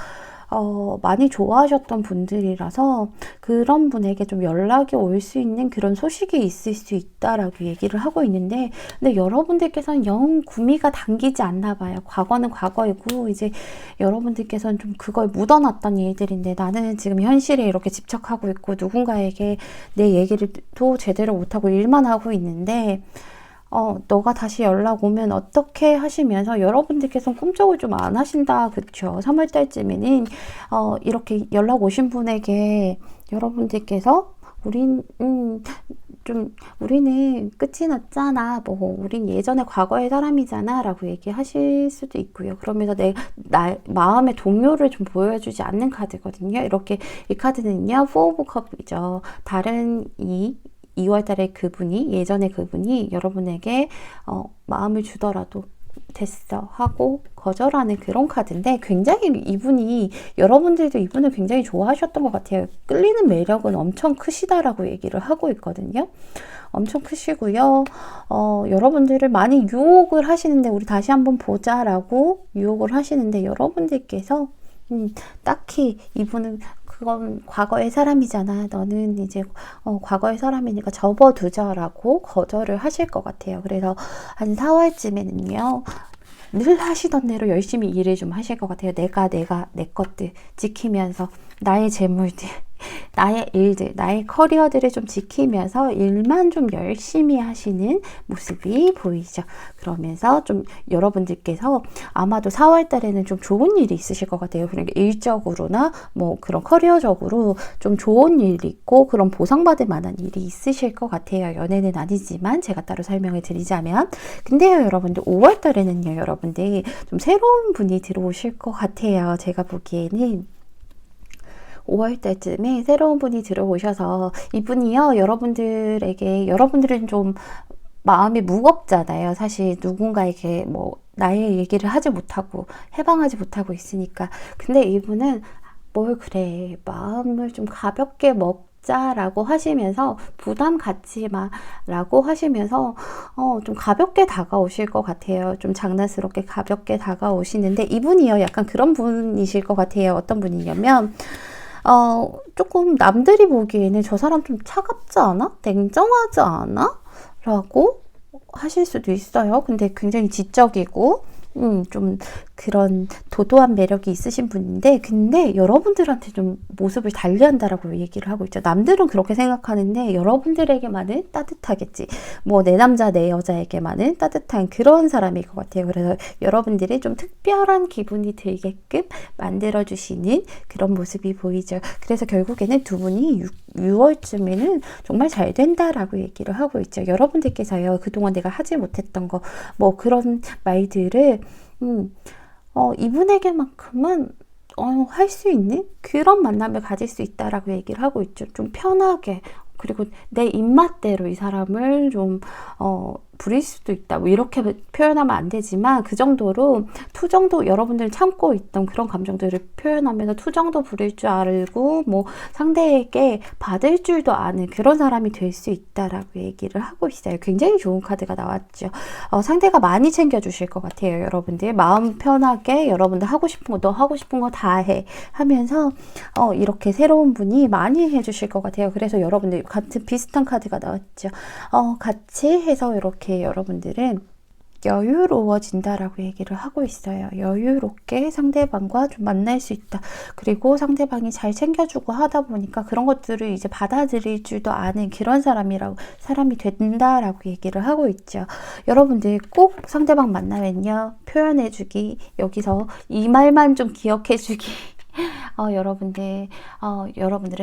Speaker 1: 많이 좋아하셨던 분들이라서 그런 분에게 좀 연락이 올 수 있는 그런 소식이 있을 수 있다라고 얘기를 하고 있는데, 근데 여러분들께서는 영 구미가 당기지 않나 봐요. 과거는 과거이고 이제 여러분들께서는 좀 그걸 묻어놨던 일들인데, 나는 지금 현실에 이렇게 집착하고 있고 누군가에게 내 얘기를 또 제대로 못하고 일만 하고 있는데, 너가 다시 연락 오면 어떻게 하시면서 여러분들께서는 꿈쩍을 좀 안 하신다. 그쵸? 3월 달쯤에는, 이렇게 연락 오신 분에게 여러분들께서 우리는 끝이 났잖아. 우린 예전에 과거의 사람이잖아. 라고 얘기하실 수도 있고요. 그러면서 마음의 동요를 좀 보여주지 않는 카드거든요. 이렇게 이 카드는요, 포 오브 컵이죠. 다른 2월 달에 예전에 그분이 여러분에게 마음을 주더라도 됐어 하고 거절하는 그런 카드인데, 굉장히 여러분들도 이분을 굉장히 좋아하셨던 것 같아요. 끌리는 매력은 엄청 크시다라고 얘기를 하고 있거든요. 엄청 크시고요. 여러분들을 많이 유혹을 하시는데, 우리 다시 한번 보자라고 유혹을 하시는데, 여러분들께서 딱히 이분은 그건 과거의 사람이잖아. 너는 이제 과거의 사람이니까 접어두자라고 거절을 하실 것 같아요. 그래서 한 4월쯤에는요. 늘 하시던 대로 열심히 일을 좀 하실 것 같아요. 내 것들 지키면서 나의 재물들, 나의 일들, 나의 커리어들을 좀 지키면서 일만 좀 열심히 하시는 모습이 보이죠. 그러면서 좀 여러분들께서 아마도 4월 달에는 좀 좋은 일이 있으실 것 같아요. 그러니까 일적으로나 뭐 그런 커리어적으로 좀 좋은 일이 있고 그런 보상받을 만한 일이 있으실 것 같아요. 연애는 아니지만 제가 따로 설명을 드리자면. 근데요, 여러분들 5월 달에는요, 여러분들 좀 새로운 분이 들어오실 것 같아요. 제가 보기에는 5월 달쯤에 새로운 분이 들어오셔서, 이분이요, 여러분들은 좀 마음이 무겁잖아요. 사실 누군가에게 뭐 나의 얘기를 하지 못하고 해방하지 못하고 있으니까. 근데 이분은 뭘 그래, 마음을 좀 가볍게 먹자라고 하시면서 부담 갖지 마라고 하시면서 좀 가볍게 다가오실 것 같아요. 좀 장난스럽게 가볍게 다가오시는데 이분이요, 약간 그런 분이실 것 같아요. 어떤 분이냐면 조금 남들이 보기에는 저 사람 좀 차갑지 않아? 냉정하지 않아? 라고 하실 수도 있어요. 근데 굉장히 지적이고, 좀 그런 도도한 매력이 있으신 분인데, 근데 여러분들한테 좀 모습을 달리한다라고 얘기를 하고 있죠. 남들은 그렇게 생각하는데, 여러분들에게만은 따뜻하겠지. 뭐, 내 남자, 내 여자에게만은 따뜻한 그런 사람일 것 같아요. 그래서 여러분들이 좀 특별한 기분이 들게끔 만들어주시는 그런 모습이 보이죠. 그래서 결국에는 두 분이 6월쯤에는 정말 잘 된다라고 얘기를 하고 있죠. 여러분들께서요, 그동안 내가 하지 못했던 거, 뭐 그런 말들을, 이분에게만큼은 할 수 있는 그런 만남을 가질 수 있다라고 얘기를 하고 있죠. 좀 편하게. 그리고 내 입맛대로 이 사람을 좀 부릴 수도 있다. 뭐 이렇게 표현하면 안 되지만 그 정도로 투정도 여러분들이 참고 있던 그런 감정들을 표현하면서 투정도 부릴 줄 알고 뭐 상대에게 받을 줄도 아는 그런 사람이 될 수 있다라고 얘기를 하고 있어요. 굉장히 좋은 카드가 나왔죠. 상대가 많이 챙겨주실 것 같아요. 여러분들 마음 편하게 여러분들 하고 싶은 거 너 하고 싶은 거 다 해 하면서 이렇게 새로운 분이 많이 해주실 것 같아요. 그래서 여러분들 같은 비슷한 카드가 나왔죠. 같이 해서 이렇게 여러분들은 여유로워진다라고 얘기를 하고 있어요. 여유롭게 상대방과 좀 만날 수 있다. 그리고 상대방이 잘 챙겨주고 하다 보니까 그런 것들을 이제 받아들일 줄도 아는 그런 사람이 된다라고 얘기를 하고 있죠. 여러분들 꼭 상대방 만나면요, 표현해주기, 여기서 이 말만 좀 기억해주기. 여러분들의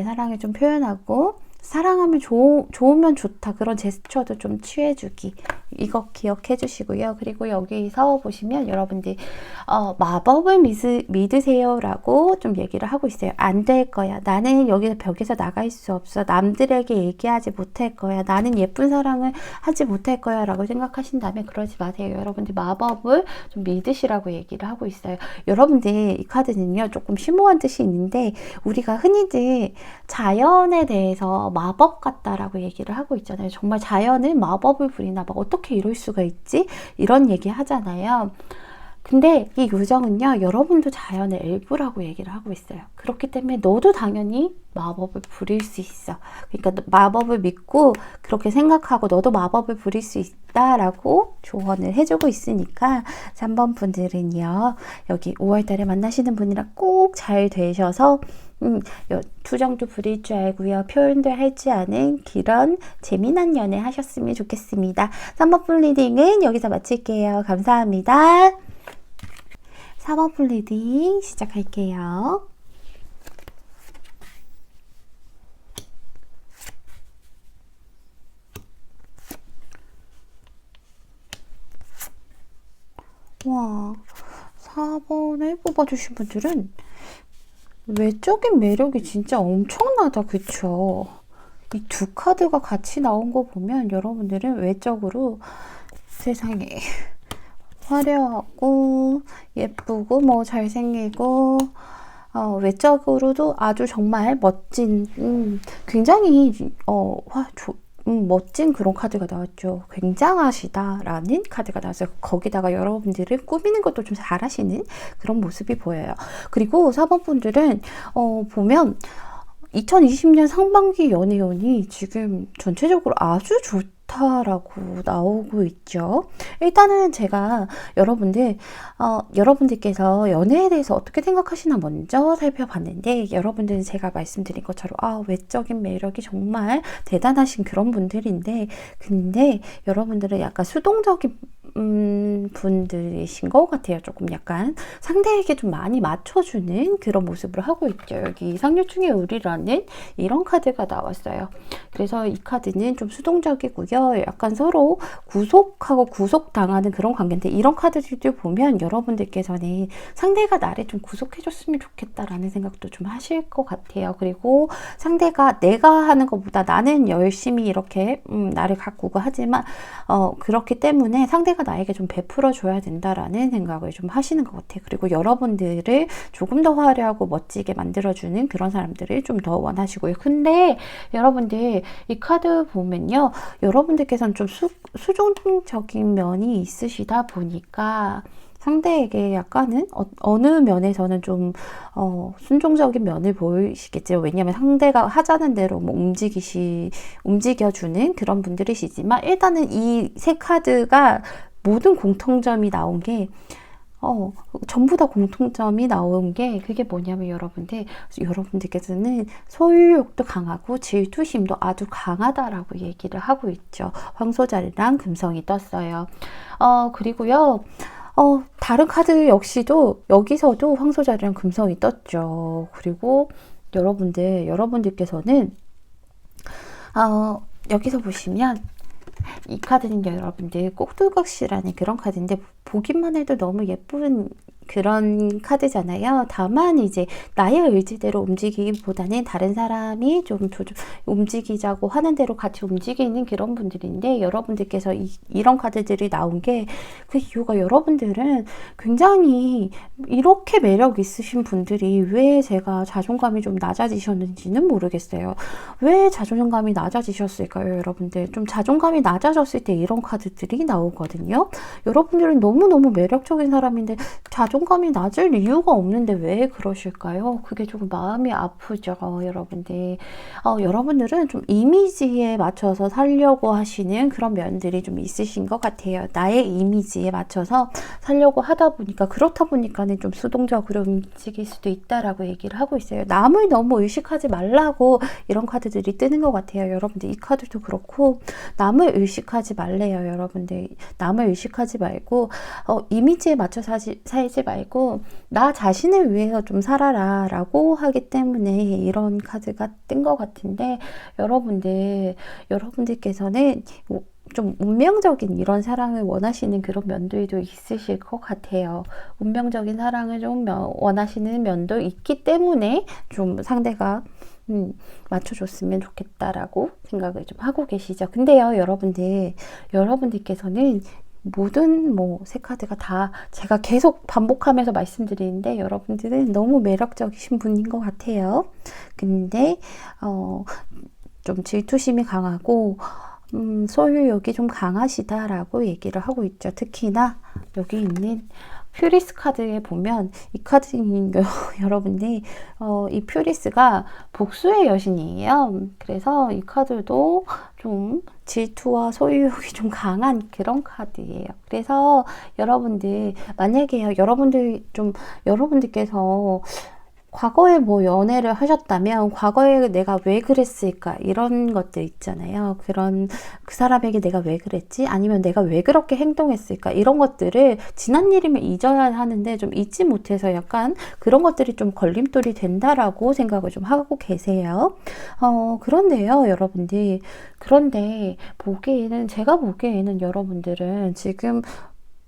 Speaker 1: 사랑을 좀 표현하고, 사랑하면 좋으면 좋다. 그런 제스처도 좀 취해주기. 이거 기억해 주시고요. 그리고 여기서 보시면 여러분들 마법을 믿으세요 라고 좀 얘기를 하고 있어요. 안 될 거야. 나는 여기서 벽에서 나갈 수 없어. 남들에게 얘기하지 못할 거야. 나는 예쁜 사랑을 하지 못할 거야 라고 생각하신다면 그러지 마세요. 여러분들 마법을 좀 믿으시라고 얘기를 하고 있어요. 여러분들 이 카드는요, 조금 심오한 뜻이 있는데 우리가 흔히들 자연에 대해서 마법 같다라고 얘기를 하고 있잖아요. 정말 자연은 마법을 부리나 봐. 어떻게 이럴 수가 있지? 이런 얘기 하잖아요. 근데 이 요정은요, 여러분도 자연의 일부라고 얘기를 하고 있어요. 그렇기 때문에 너도 당연히 마법을 부릴 수 있어. 그러니까 마법을 믿고 그렇게 생각하고 너도 마법을 부릴 수 있다라고 조언을 해주고 있으니까 3번 분들은요, 여기 5월달에 만나시는 분이랑 꼭 잘 되셔서 투정도 부릴 줄 알고요, 표현도 할 줄 아는 그런 재미난 연애 하셨으면 좋겠습니다. 3번 풀 리딩은 여기서 마칠게요. 감사합니다. 4번 풀 리딩 시작할게요. 와, 4번을 뽑아주신 분들은 외적인 매력이 진짜 엄청나다. 그쵸? 이 두 카드가 같이 나온 거 보면 여러분들은 외적으로 세상에 화려하고 예쁘고 뭐 잘생기고 외적으로도 아주 정말 멋진 굉장히 멋진 그런 카드가 나왔죠. 굉장하시다라는 카드가 나왔어요. 거기다가 여러분들을 꾸미는 것도 좀 잘하시는 그런 모습이 보여요. 그리고 4번 분들은 보면 2020년 상반기 연애운이 지금 전체적으로 아주 좋다라고 나오고 있죠. 일단은 제가 여러분들께서 연애에 대해서 어떻게 생각하시나 먼저 살펴봤는데, 여러분들은 제가 말씀드린 것처럼 외적인 매력이 정말 대단하신 그런 분들인데, 근데 여러분들은 약간 수동적인 분들이신 것 같아요. 조금 약간 상대에게 좀 많이 맞춰주는 그런 모습을 하고 있죠. 여기 상류층의 의리라는 이런 카드가 나왔어요. 그래서 이 카드는 좀 수동적이고요. 약간 서로 구속하고 구속당하는 그런 관계인데, 이런 카드들도 보면 여러분들께서는 상대가 나를 좀 구속해줬으면 좋겠다라는 생각도 좀 하실 것 같아요. 그리고 상대가 내가 하는 것보다 나는 열심히 이렇게 나를 가꾸고 하지만 그렇기 때문에 상대가 나에게 좀 베풀어 줘야 된다라는 생각을 좀 하시는 것 같아요. 그리고 여러분들을 조금 더 화려하고 멋지게 만들어주는 그런 사람들을 좀 더 원하시고요. 근데 여러분들 이 카드 보면요, 여러분들께서는 좀 수종적인 면이 있으시다 보니까 상대에게 약간은 어느 면에서는 좀 순종적인 면을 보이시겠죠. 왜냐하면 상대가 하자는 대로 뭐 움직여주는 그런 분들이시지만, 일단은 이 세 카드가 모든 공통점이 나온 게 전부 다 공통점이 나온 게 그게 뭐냐면, 여러분들께서는 소유욕도 강하고 질투심도 아주 강하다라고 얘기를 하고 있죠. 황소자리랑 금성이 떴어요. 그리고요, 다른 카드 역시도 여기서도 황소자리랑 금성이 떴죠. 그리고 여러분들께서는 여기서 보시면 이 카드는 여러분들 꼭두각시라는 그런 카드인데, 보기만 해도 너무 예쁜 그런 카드잖아요. 다만 이제 나의 의지대로 움직이기보다는 다른 사람이 좀 움직이자고 하는 대로 같이 움직이는 그런 분들인데, 여러분들께서 이런 카드들이 나온 게 그 이유가, 여러분들은 굉장히 이렇게 매력 있으신 분들이 왜 제가 자존감이 좀 낮아지셨는지는 모르겠어요. 왜 자존감이 낮아지셨을까요? 여러분들 좀 자존감이 낮아졌을 때 이런 카드들이 나오거든요. 여러분들은 너무너무 매력적인 사람인데 자존감이 낮을 이유가 없는데 왜 그러실까요? 그게 조금 마음이 아프죠, 여러분들. 여러분들은 좀 이미지에 맞춰서 살려고 하시는 그런 면들이 좀 있으신 것 같아요. 나의 이미지에 맞춰서 살려고 하다 보니까, 그렇다 보니까는 좀 수동적으로 움직일 수도 있다라고 얘기를 하고 있어요. 남을 너무 의식하지 말라고 이런 카드들이 뜨는 것 같아요. 여러분들 이 카드도 그렇고, 남을 의식하지 말래요. 여러분들 남을 의식하지 말고 이미지에 맞춰 살지 말고 나 자신을 위해서 좀 살아라 라고 하기 때문에 이런 카드가 뜬 것 같은데, 여러분들께서는 좀 운명적인 이런 사랑을 원하시는 그런 면들도 있으실 것 같아요. 운명적인 사랑을 좀 원하시는 면도 있기 때문에 좀 상대가 맞춰줬으면 좋겠다라고 생각을 좀 하고 계시죠. 근데요, 여러분들께서는 모든 새 카드가 다 제가 계속 반복하면서 말씀드리는데, 여러분들은 너무 매력적이신 분인 것 같아요. 근데 좀 질투심이 강하고 소유욕이 좀 강하시다라고 얘기를 하고 있죠. 특히나 여기 있는 퓨리스 카드에 보면 이 카드는 여러분들 이 퓨리스가 복수의 여신이에요. 그래서 이 카드도 좀 질투와 소유욕이 좀 강한 그런 카드예요. 그래서 여러분들 만약에 여러분들께서 과거에 연애를 하셨다면 과거에 내가 왜 그랬을까, 이런 것들 있잖아요. 그 사람에게 내가 왜 그랬지, 아니면 내가 왜 그렇게 행동했을까, 이런 것들을 지난 일이면 잊어야 하는데 좀 잊지 못해서 약간 그런 것들이 좀 걸림돌이 된다라고 생각을 좀 하고 계세요. 그런데요, 여러분들, 제가 보기에는 여러분들은 지금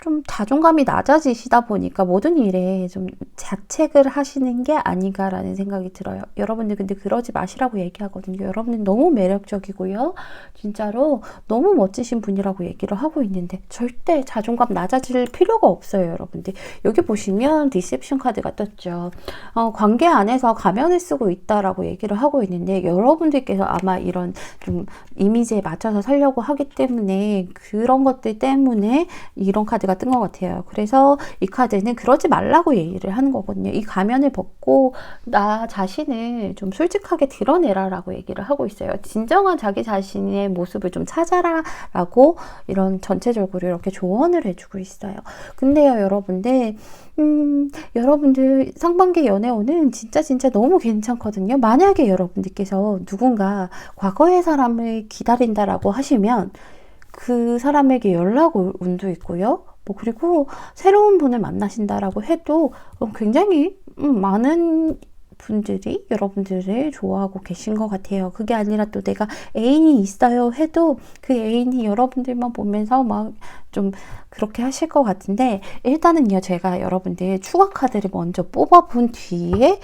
Speaker 1: 좀 자존감이 낮아지시다 보니까 모든 일에 좀 자책을 하시는 게 아닌가라는 생각이 들어요. 여러분들 근데 그러지 마시라고 얘기하거든요. 여러분들 너무 매력적이고요. 진짜로 너무 멋지신 분이라고 얘기를 하고 있는데 절대 자존감 낮아질 필요가 없어요, 여러분들. 여기 보시면 리셉션 카드가 떴죠. 관계 안에서 가면을 쓰고 있다라고 얘기를 하고 있는데, 여러분들께서 아마 이런 좀 이미지에 맞춰서 살려고 하기 때문에, 그런 것들 때문에 이런 카드가 뜬 것 같아요. 그래서 이 카드는 그러지 말라고 얘기를 하는 거거든요. 이 가면을 벗고 나 자신을 좀 솔직하게 드러내라라고 얘기를 하고 있어요. 진정한 자기 자신의 모습을 좀 찾아라 라고 이런 전체적으로 이렇게 조언을 해주고 있어요. 근데요, 여러분들 상반기 연애운은 진짜 너무 괜찮거든요. 만약에 여러분들께서 누군가 과거의 사람을 기다린다라고 하시면 그 사람에게 연락 올 운도 있고요. 뭐 그리고 새로운 분을 만나신다라고 해도 굉장히 많은 분들이 여러분들을 좋아하고 계신 것 같아요. 그게 아니라 또 내가 애인이 있어요 해도 그 애인이 여러분들만 보면서 막 좀 그렇게 하실 것 같은데, 일단은요, 제가 여러분들 추가 카드를 먼저 뽑아본 뒤에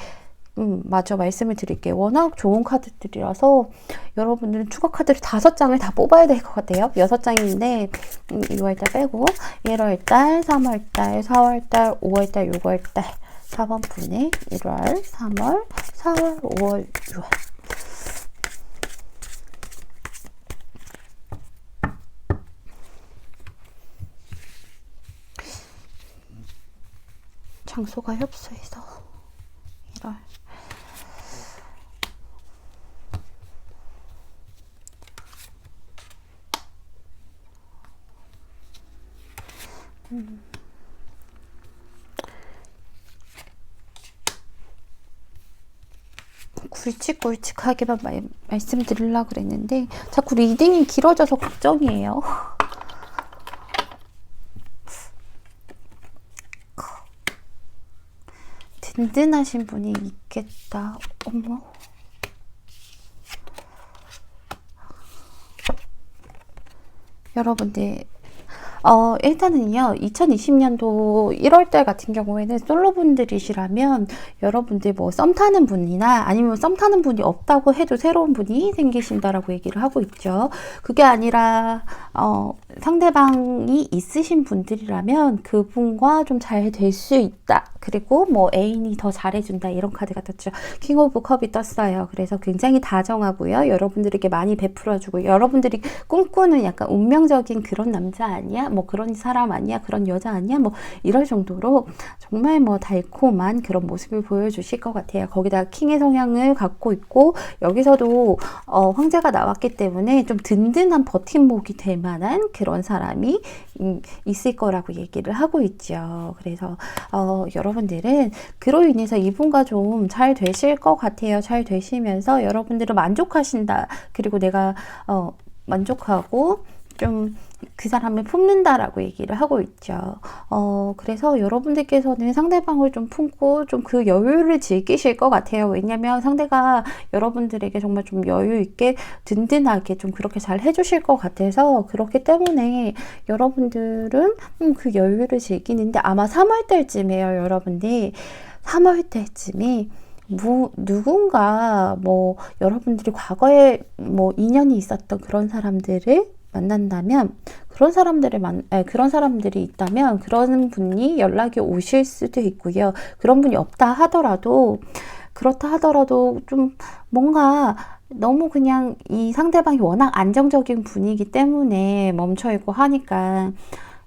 Speaker 1: 마저 말씀을 드릴게요. 워낙 좋은 카드들이라서 여러분들은 추가 카드를 5장을 다 뽑아야 될 것 같아요. 6장인데 2월달 빼고 1월달, 3월달, 4월달, 5월달, 6월달 4번 분의 1월, 3월, 4월, 5월, 6월. 장소가 협소해서 1월. 굵직굵직하게만 말씀드리려고 그랬는데 자꾸 리딩이 길어져서 걱정이에요. 든든하신 분이 있겠다. 어머. 여러분들, 일단은요, 2020년도 1월달 같은 경우에는 솔로분들이시라면 여러분들 뭐 썸 타는 분이나 아니면 썸 타는 분이 없다고 해도 새로운 분이 생기신다라고 얘기를 하고 있죠. 그게 아니라 상대방이 있으신 분들이라면 그분과 좀 잘 될 수 있다. 그리고 뭐 애인이 더 잘해준다, 이런 카드가 떴죠. 킹 오브 컵이 떴어요. 그래서 굉장히 다정하고요. 여러분들에게 많이 베풀어주고, 여러분들이 꿈꾸는 약간 운명적인 그런 남자 아니야? 뭐 그런 사람 아니야? 그런 여자 아니야? 뭐 이럴 정도로 정말 뭐 달콤한 그런 모습을 보여주실 것 같아요. 거기다 킹의 성향을 갖고 있고, 여기서도 황제가 나왔기 때문에 좀 든든한 버팀목이 될 만한 그런 사람이 있을 거라고 얘기를 하고 있죠. 그래서 여러분들은 그로 인해서 이분과 좀 잘 되실 것 같아요. 잘 되시면서 여러분들은 만족하신다. 그리고 내가 만족하고 좀 그 사람을 품는다라고 얘기를 하고 있죠. 그래서 여러분들께서는 상대방을 좀 품고 좀 그 여유를 즐기실 것 같아요. 왜냐면 상대가 여러분들에게 정말 좀 여유 있게 든든하게 좀 그렇게 잘 해주실 것 같아서, 그렇기 때문에 여러분들은 그 여유를 즐기는데 아마 3월 달쯤에요. 여러분들 3월 달쯤에 누군가 뭐 여러분들이 과거에 뭐 인연이 있었던 그런 사람들을 만난다면, 그런 사람들이 있다면 그런 분이 연락이 오실 수도 있고요. 그런 분이 그렇다 하더라도 좀 뭔가 너무 그냥 이 상대방이 워낙 안정적인 분이기 때문에 멈춰있고 하니까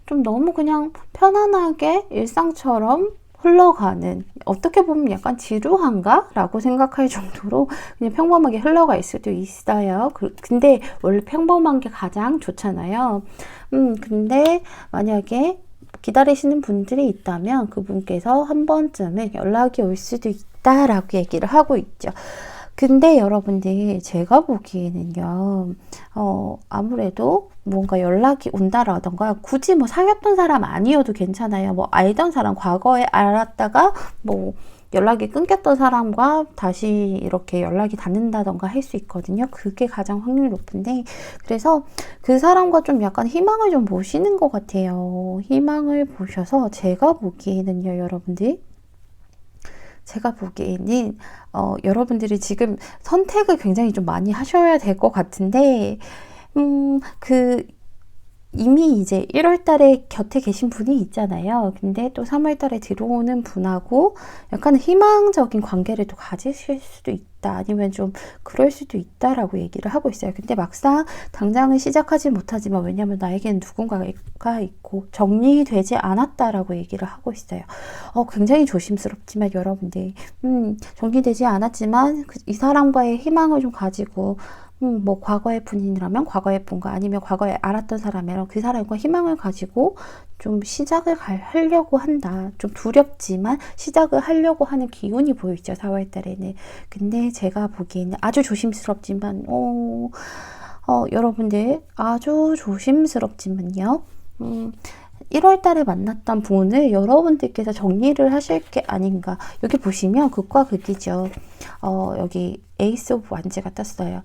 Speaker 1: 좀 너무 그냥 편안하게 일상처럼 흘러가는, 어떻게 보면 약간 지루한가? 라고 생각할 정도로 그냥 평범하게 흘러갈 수도 있어요. 근데 원래 평범한 게 가장 좋잖아요. 근데 만약에 기다리시는 분들이 있다면 그분께서 한 번쯤은 연락이 올 수도 있다라고 얘기를 하고 있죠. 근데 여러분들, 제가 보기에는요, 아무래도 뭔가 연락이 온다라던가, 굳이 뭐 사귀었던 사람 아니어도 괜찮아요. 뭐 알던 사람, 과거에 알았다가 뭐 연락이 끊겼던 사람과 다시 이렇게 연락이 닿는다던가 할 수 있거든요. 그게 가장 확률이 높은데, 그래서 그 사람과 좀 약간 희망을 좀 보시는 것 같아요. 희망을 보셔서 제가 보기에는요, 여러분들, 여러분들이 지금 선택을 굉장히 좀 많이 하셔야 될 것 같은데, 이미 이제 1월 달에 곁에 계신 분이 있잖아요. 근데 또 3월 달에 들어오는 분하고 약간 희망적인 관계를 또 가지실 수도 있다. 아니면 좀 그럴 수도 있다라고 얘기를 하고 있어요. 근데 막상 당장은 시작하지 못하지만, 왜냐면 나에게는 누군가가 있고 정리되지 않았다라고 얘기를 하고 있어요. 굉장히 조심스럽지만 여러분들, 정리되지 않았지만 이 사람과의 희망을 좀 가지고, 뭐 과거의 분이라면 과거의 분과, 아니면 과거에 알았던 사람이라면 그 사람과 희망을 가지고 좀 시작을 하려고 한다. 좀 두렵지만 시작을 하려고 하는 기운이 보이죠, 4월 달에는. 근데 제가 보기에는 아주 조심스럽지만 여러분들 아주 조심스럽지만요. 1월 달에 만났던 분을 여러분들께서 정리를 하실 게 아닌가. 여기 보시면 극과 극이죠. 여기 에이스 오브 완즈가 떴어요.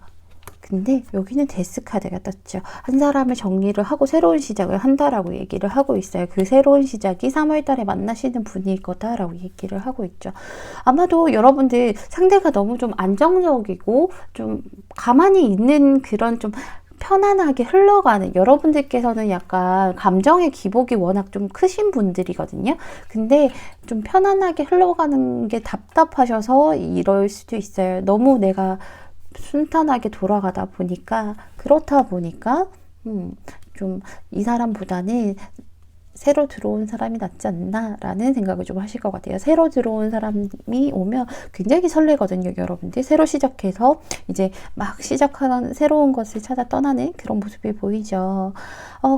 Speaker 1: 근데 여기는 데스 카드가 떴죠. 한 사람을 정리를 하고 새로운 시작을 한다라고 얘기를 하고 있어요. 그 새로운 시작이 3월 달에 만나시는 분일 거다라고 얘기를 하고 있죠. 아마도 여러분들 상대가 너무 좀 안정적이고 좀 가만히 있는 그런 좀 편안하게 흘러가는, 여러분들께서는 약간 감정의 기복이 워낙 좀 크신 분들이거든요. 근데 좀 편안하게 흘러가는 게 답답하셔서 이럴 수도 있어요. 너무 내가 순탄하게 돌아가다 보니까, 그렇다 보니까 좀 이 사람보다는 새로 들어온 사람이 낫지 않나 라는 생각을 좀 하실 것 같아요. 새로 들어온 사람이 오면 굉장히 설레거든요, 여러분들. 새로 시작해서 이제 막 시작하는 새로운 것을 찾아 떠나는 그런 모습이 보이죠.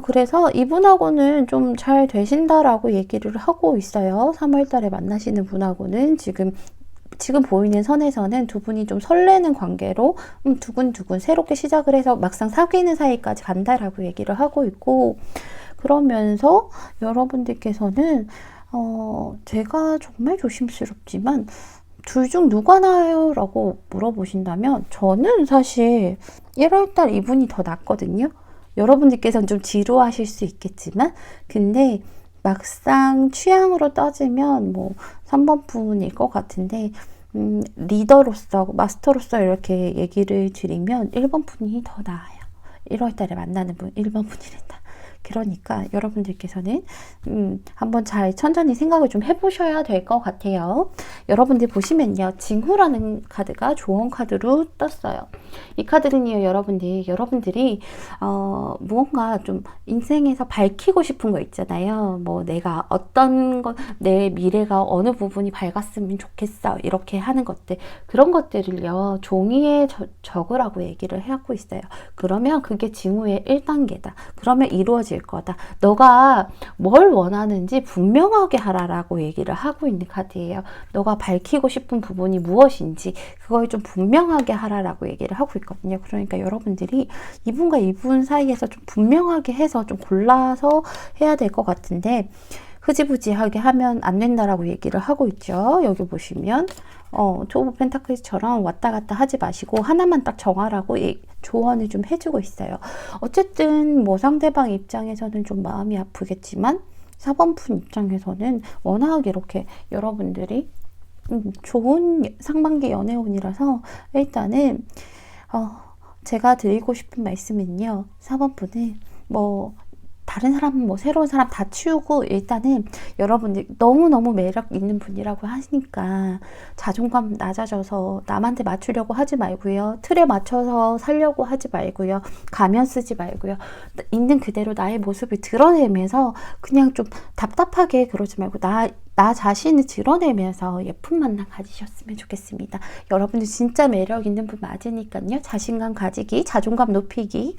Speaker 1: 그래서 이분하고는 좀 잘 되신다라고 얘기를 하고 있어요. 3월 달에 만나시는 분하고는 지금 보이는 선에서는 두 분이 좀 설레는 관계로 두근두근 새롭게 시작을 해서 막상 사귀는 사이까지 간다라고 얘기를 하고 있고, 그러면서 여러분들께서는 제가 정말 조심스럽지만 둘 중 누가 나아요? 라고 물어보신다면 저는 사실 1월달 이분이 더 낫거든요. 여러분들께서는 좀 지루하실 수 있겠지만, 근데 막상 취향으로 따지면 뭐 3번 분일 것 같은데, 리더로서, 마스터로서 이렇게 얘기를 드리면 1번 분이 더 나아요. 1월 달에 만나는 분 1번 분이란다. 그러니까 여러분들께서는 한번 잘 천천히 생각을 좀 해보셔야 될 것 같아요. 여러분들 보시면요, 징후라는 카드가 조언 카드로 떴어요. 이 카드는요, 여러분들이 무언가 좀 인생에서 밝히고 싶은 거 있잖아요. 뭐 내가 어떤 것, 내 미래가 어느 부분이 밝았으면 좋겠어, 이렇게 하는 것들, 그런 것들을요 종이에 적으라고 얘기를 하고 있어요. 그러면 그게 징후의 1단계다. 그러면 이루어질 거다. 너가 뭘 원하는지 분명하게 하라라고 얘기를 하고 있는 카드예요. 너가 밝히고 싶은 부분이 무엇인지 그걸 좀 분명하게 하라라고 얘기를 하고 있거든요. 그러니까 여러분들이 이분과 이분 사이에서 좀 분명하게 해서 좀 골라서 해야 될 것 같은데, 흐지부지하게 하면 안 된다라고 얘기를 하고 있죠. 여기 보시면 투 오브 펜타클스처럼 왔다 갔다 하지 마시고 하나만 딱 정하라고 조언을 좀 해주고 있어요. 어쨌든 뭐 상대방 입장에서는 좀 마음이 아프겠지만 4번 분 입장에서는 워낙 이렇게 여러분들이 좋은 상반기 연애운이라서 일단은 제가 드리고 싶은 말씀은요, 4번 분은 뭐 다른 사람, 뭐 새로운 사람 다 치우고 일단은 여러분들 너무너무 매력 있는 분이라고 하시니까 자존감 낮아져서 남한테 맞추려고 하지 말고요. 틀에 맞춰서 살려고 하지 말고요. 가면 쓰지 말고요. 있는 그대로 나의 모습을 드러내면서 그냥 좀 답답하게 그러지 말고 나 자신을 드러내면서 예쁜 만남 가지셨으면 좋겠습니다. 여러분들 진짜 매력 있는 분 맞으니까요. 자신감 가지기, 자존감 높이기.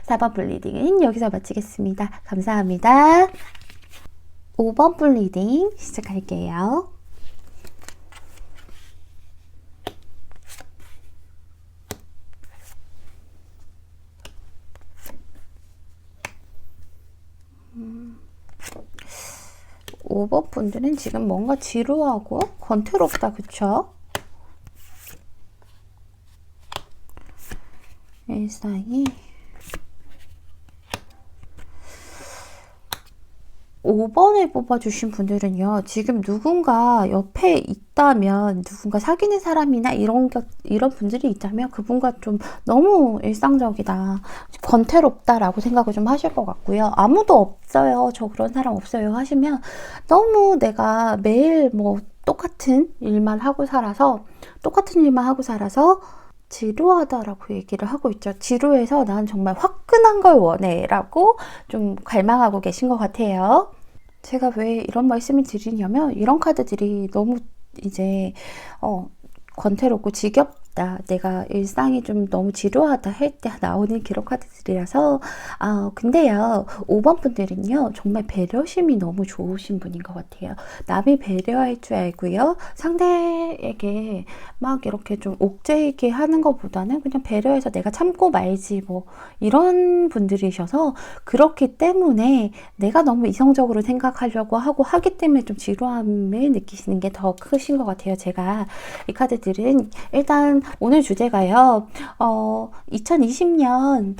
Speaker 1: 4번 분 리딩은 여기서 마치겠습니다. 감사합니다. 5번 분 리딩 시작할게요. 음, 5번 분들은 지금 뭔가 지루하고 권태롭다, 그쵸? 일상이 5번을 뽑아주신 분들은요, 지금 누군가 옆에 있다면, 누군가 사귀는 사람이나 이런 분들이 있다면 그분과 좀 너무 일상적이다, 권태롭다라고 생각을 좀 하실 것 같고요. 아무도 없어요, 저 그런 사람 없어요 하시면 너무 내가 매일 뭐 똑같은 일만 하고 살아서 지루하다라고 얘기를 하고 있죠. 지루해서 난 정말 화끈한 걸 원해 라고 좀 갈망하고 계신 것 같아요. 제가 왜 이런 말씀을 드리냐면, 이런 카드들이 너무 이제 권태롭고 있다. 내가 일상이 좀 너무 지루하다 할 때 나오는 그런 카드들이라서 근데요 5번 분들은요 정말 배려심이 너무 좋으신 분인 것 같아요. 남이 배려할 줄 알고요. 상대에게 막 이렇게 좀 옥죄이게 하는 것보다는 그냥 배려해서 내가 참고 말지 뭐 이런 분들이셔서 그렇기 때문에 내가 너무 이성적으로 생각하려고 하고 하기 때문에 좀 지루함을 느끼시는 게 더 크신 것 같아요. 제가 이 카드들은 일단 오늘 주제가요. 2020년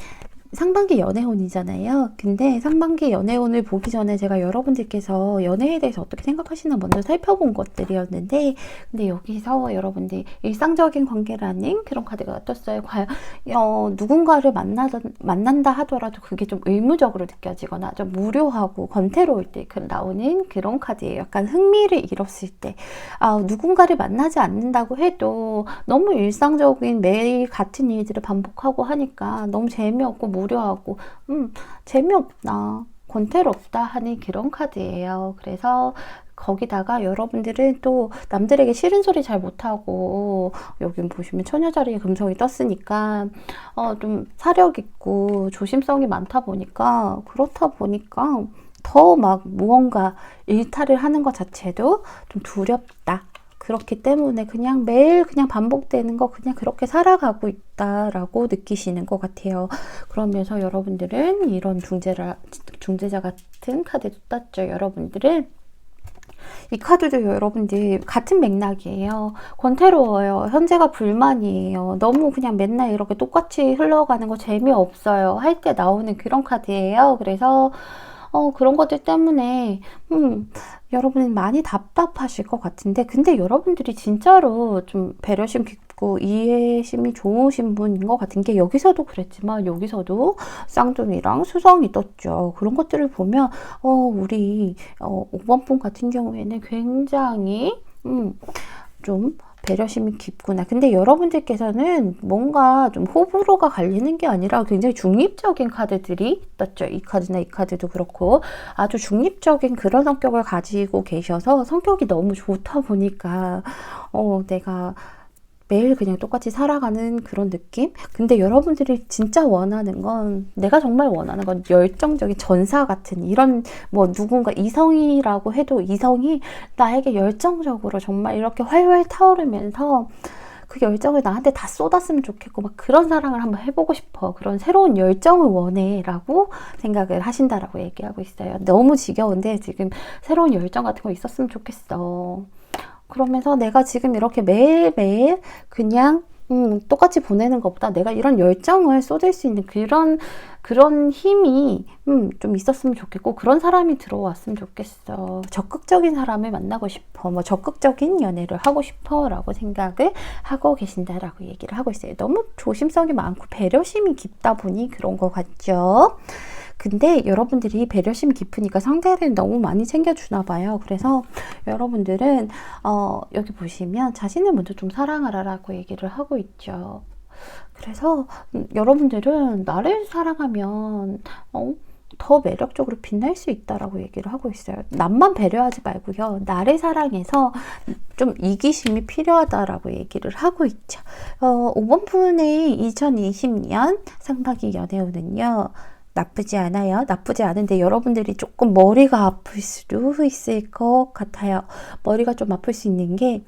Speaker 1: 상반기 연애운이잖아요. 근데 상반기 연애운을 보기 전에 제가 여러분들께서 연애에 대해서 어떻게 생각하시나 먼저 살펴본 것들이었는데 근데 여기서 여러분들 일상적인 관계라는 그런 카드가 떴어요. 과연 누군가를 만난다 하더라도 그게 좀 의무적으로 느껴지거나 좀 무료하고 권태로울 때 나오는 그런 카드예요. 약간 흥미를 잃었을 때 누군가를 만나지 않는다고 해도 너무 일상적인 매일 같은 일들을 반복하고 하니까 너무 재미없고 무료하고 재미없다 권태롭다 하는 그런 카드예요. 그래서 거기다가 여러분들은 또 남들에게 싫은 소리 잘 못하고 여기 보시면 처녀자리에 금성이 떴으니까 좀 사력 있고 조심성이 많다 보니까 그렇다 보니까 더 막 무언가 일탈을 하는 것 자체도 좀 두렵다. 그렇기 때문에 그냥 매일 그냥 반복되는 거 그냥 그렇게 살아가고 있다라고 느끼시는 것 같아요. 그러면서 여러분들은 이런 중재자 같은 카드도 떴죠. 여러분들은 이 카드도 여러분들 같은 맥락이에요. 권태로워요. 현재가 불만이에요. 너무 그냥 맨날 이렇게 똑같이 흘러가는 거 재미없어요. 할 때 나오는 그런 카드예요. 그래서 그런 것들 때문에 여러분은 많이 답답하실 것 같은데 근데 여러분들이 진짜로 좀 배려심 깊고 이해심이 좋으신 분인 것 같은 게 여기서도 그랬지만 여기서도 쌍둥이랑 수성이 떴죠. 그런 것들을 보면 우리 5번 분 같은 경우에는 굉장히 좀 배려심이 깊구나. 근데 여러분들께서는 뭔가 좀 호불호가 갈리는 게 아니라 굉장히 중립적인 카드들이 떴죠. 이 카드나 이 카드도 그렇고 아주 중립적인 그런 성격을 가지고 계셔서 성격이 너무 좋다 보니까 내가 매일 그냥 똑같이 살아가는 그런 느낌? 근데 여러분들이 진짜 원하는 건 내가 정말 원하는 건 열정적인 전사 같은 이런 뭐 누군가 이성이라고 해도 이성이 나에게 열정적으로 정말 이렇게 활활 타오르면서 그 열정을 나한테 다 쏟았으면 좋겠고 막 그런 사랑을 한번 해보고 싶어. 그런 새로운 열정을 원해 라고 생각을 하신다라고 얘기하고 있어요. 너무 지겨운데 지금 새로운 열정 같은 거 있었으면 좋겠어. 그러면서 내가 지금 이렇게 매일매일 그냥 똑같이 보내는 것보다 내가 이런 열정을 쏟을 수 있는 그런 힘이 좀 있었으면 좋겠고 그런 사람이 들어왔으면 좋겠어. 적극적인 사람을 만나고 싶어. 뭐 적극적인 연애를 하고 싶어 라고 생각을 하고 계신다라고 얘기를 하고 있어요. 너무 조심성이 많고 배려심이 깊다 보니 그런 것 같죠. 근데 여러분들이 배려심이 깊으니까 상대를 너무 많이 챙겨주나 봐요. 그래서 여러분들은 여기 보시면 자신을 먼저 좀 사랑하라라고 얘기를 하고 있죠. 그래서 여러분들은 나를 사랑하면 더 매력적으로 빛날 수 있다라고 얘기를 하고 있어요. 남만 배려하지 말고요. 나를 사랑해서 좀 이기심이 필요하다라고 얘기를 하고 있죠. 5번 분의 2020년 상반기 연애운은요. 나쁘지 않아요. 나쁘지 않은데 여러분들이 조금 머리가 아플 수도 있을 것 같아요. 머리가 좀 아플 수 있는 게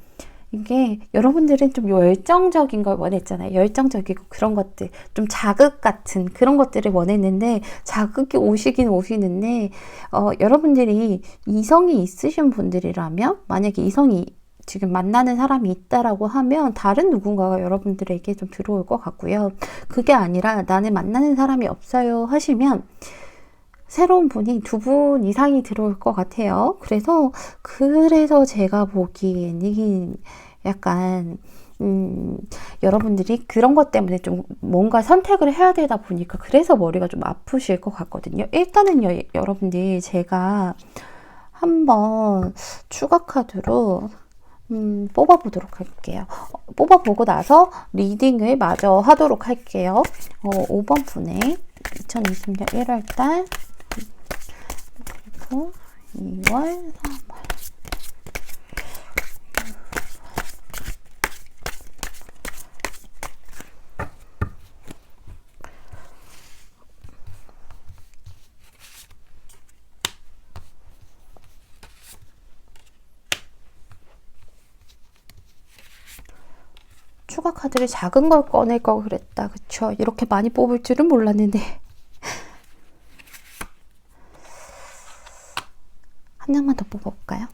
Speaker 1: 이게 여러분들은 좀 열정적인 걸 원했잖아요. 열정적이고 그런 것들 좀 자극 같은 그런 것들을 원했는데 자극이 오시긴 오시는데 여러분들이 이성이 있으신 분들이라면 만약에 이성이 지금 만나는 사람이 있다라고 하면 다른 누군가가 여러분들에게 좀 들어올 것 같고요. 그게 아니라 나는 만나는 사람이 없어요 하시면 새로운 분이 2분 이상이 들어올 것 같아요. 그래서 제가 보기에는 약간 여러분들이 그런 것 때문에 좀 뭔가 선택을 해야 되다 보니까 그래서 머리가 좀 아프실 것 같거든요. 일단은요, 여러분들 제가 한번 추가 카드로 뽑아보도록 할게요. 뽑아보고 나서 리딩을 마저 하도록 할게요. 5번 분의 2020년 1월달 그리고 2월 3월 추가 카드를 작은 걸 꺼낼 걸 그랬다. 그쵸? 이렇게 많이 뽑을 줄은 몰랐는데. 한 장만 더 뽑아볼까요?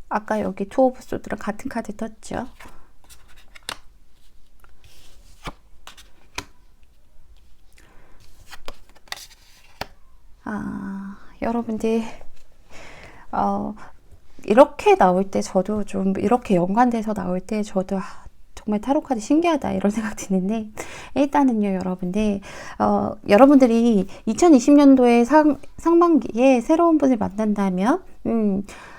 Speaker 1: 아까 여기 투 오브 소드랑 같은 카드 떴죠? 여러분들 이렇게 나올 때 저도 좀 이렇게 연관돼서 나올 때 저도 정말 타로 카드 신기하다 이런 생각 드는데, 일단은요 여러분들 여러분들이 2020년도에 상반기에 새로운 분을 만난다면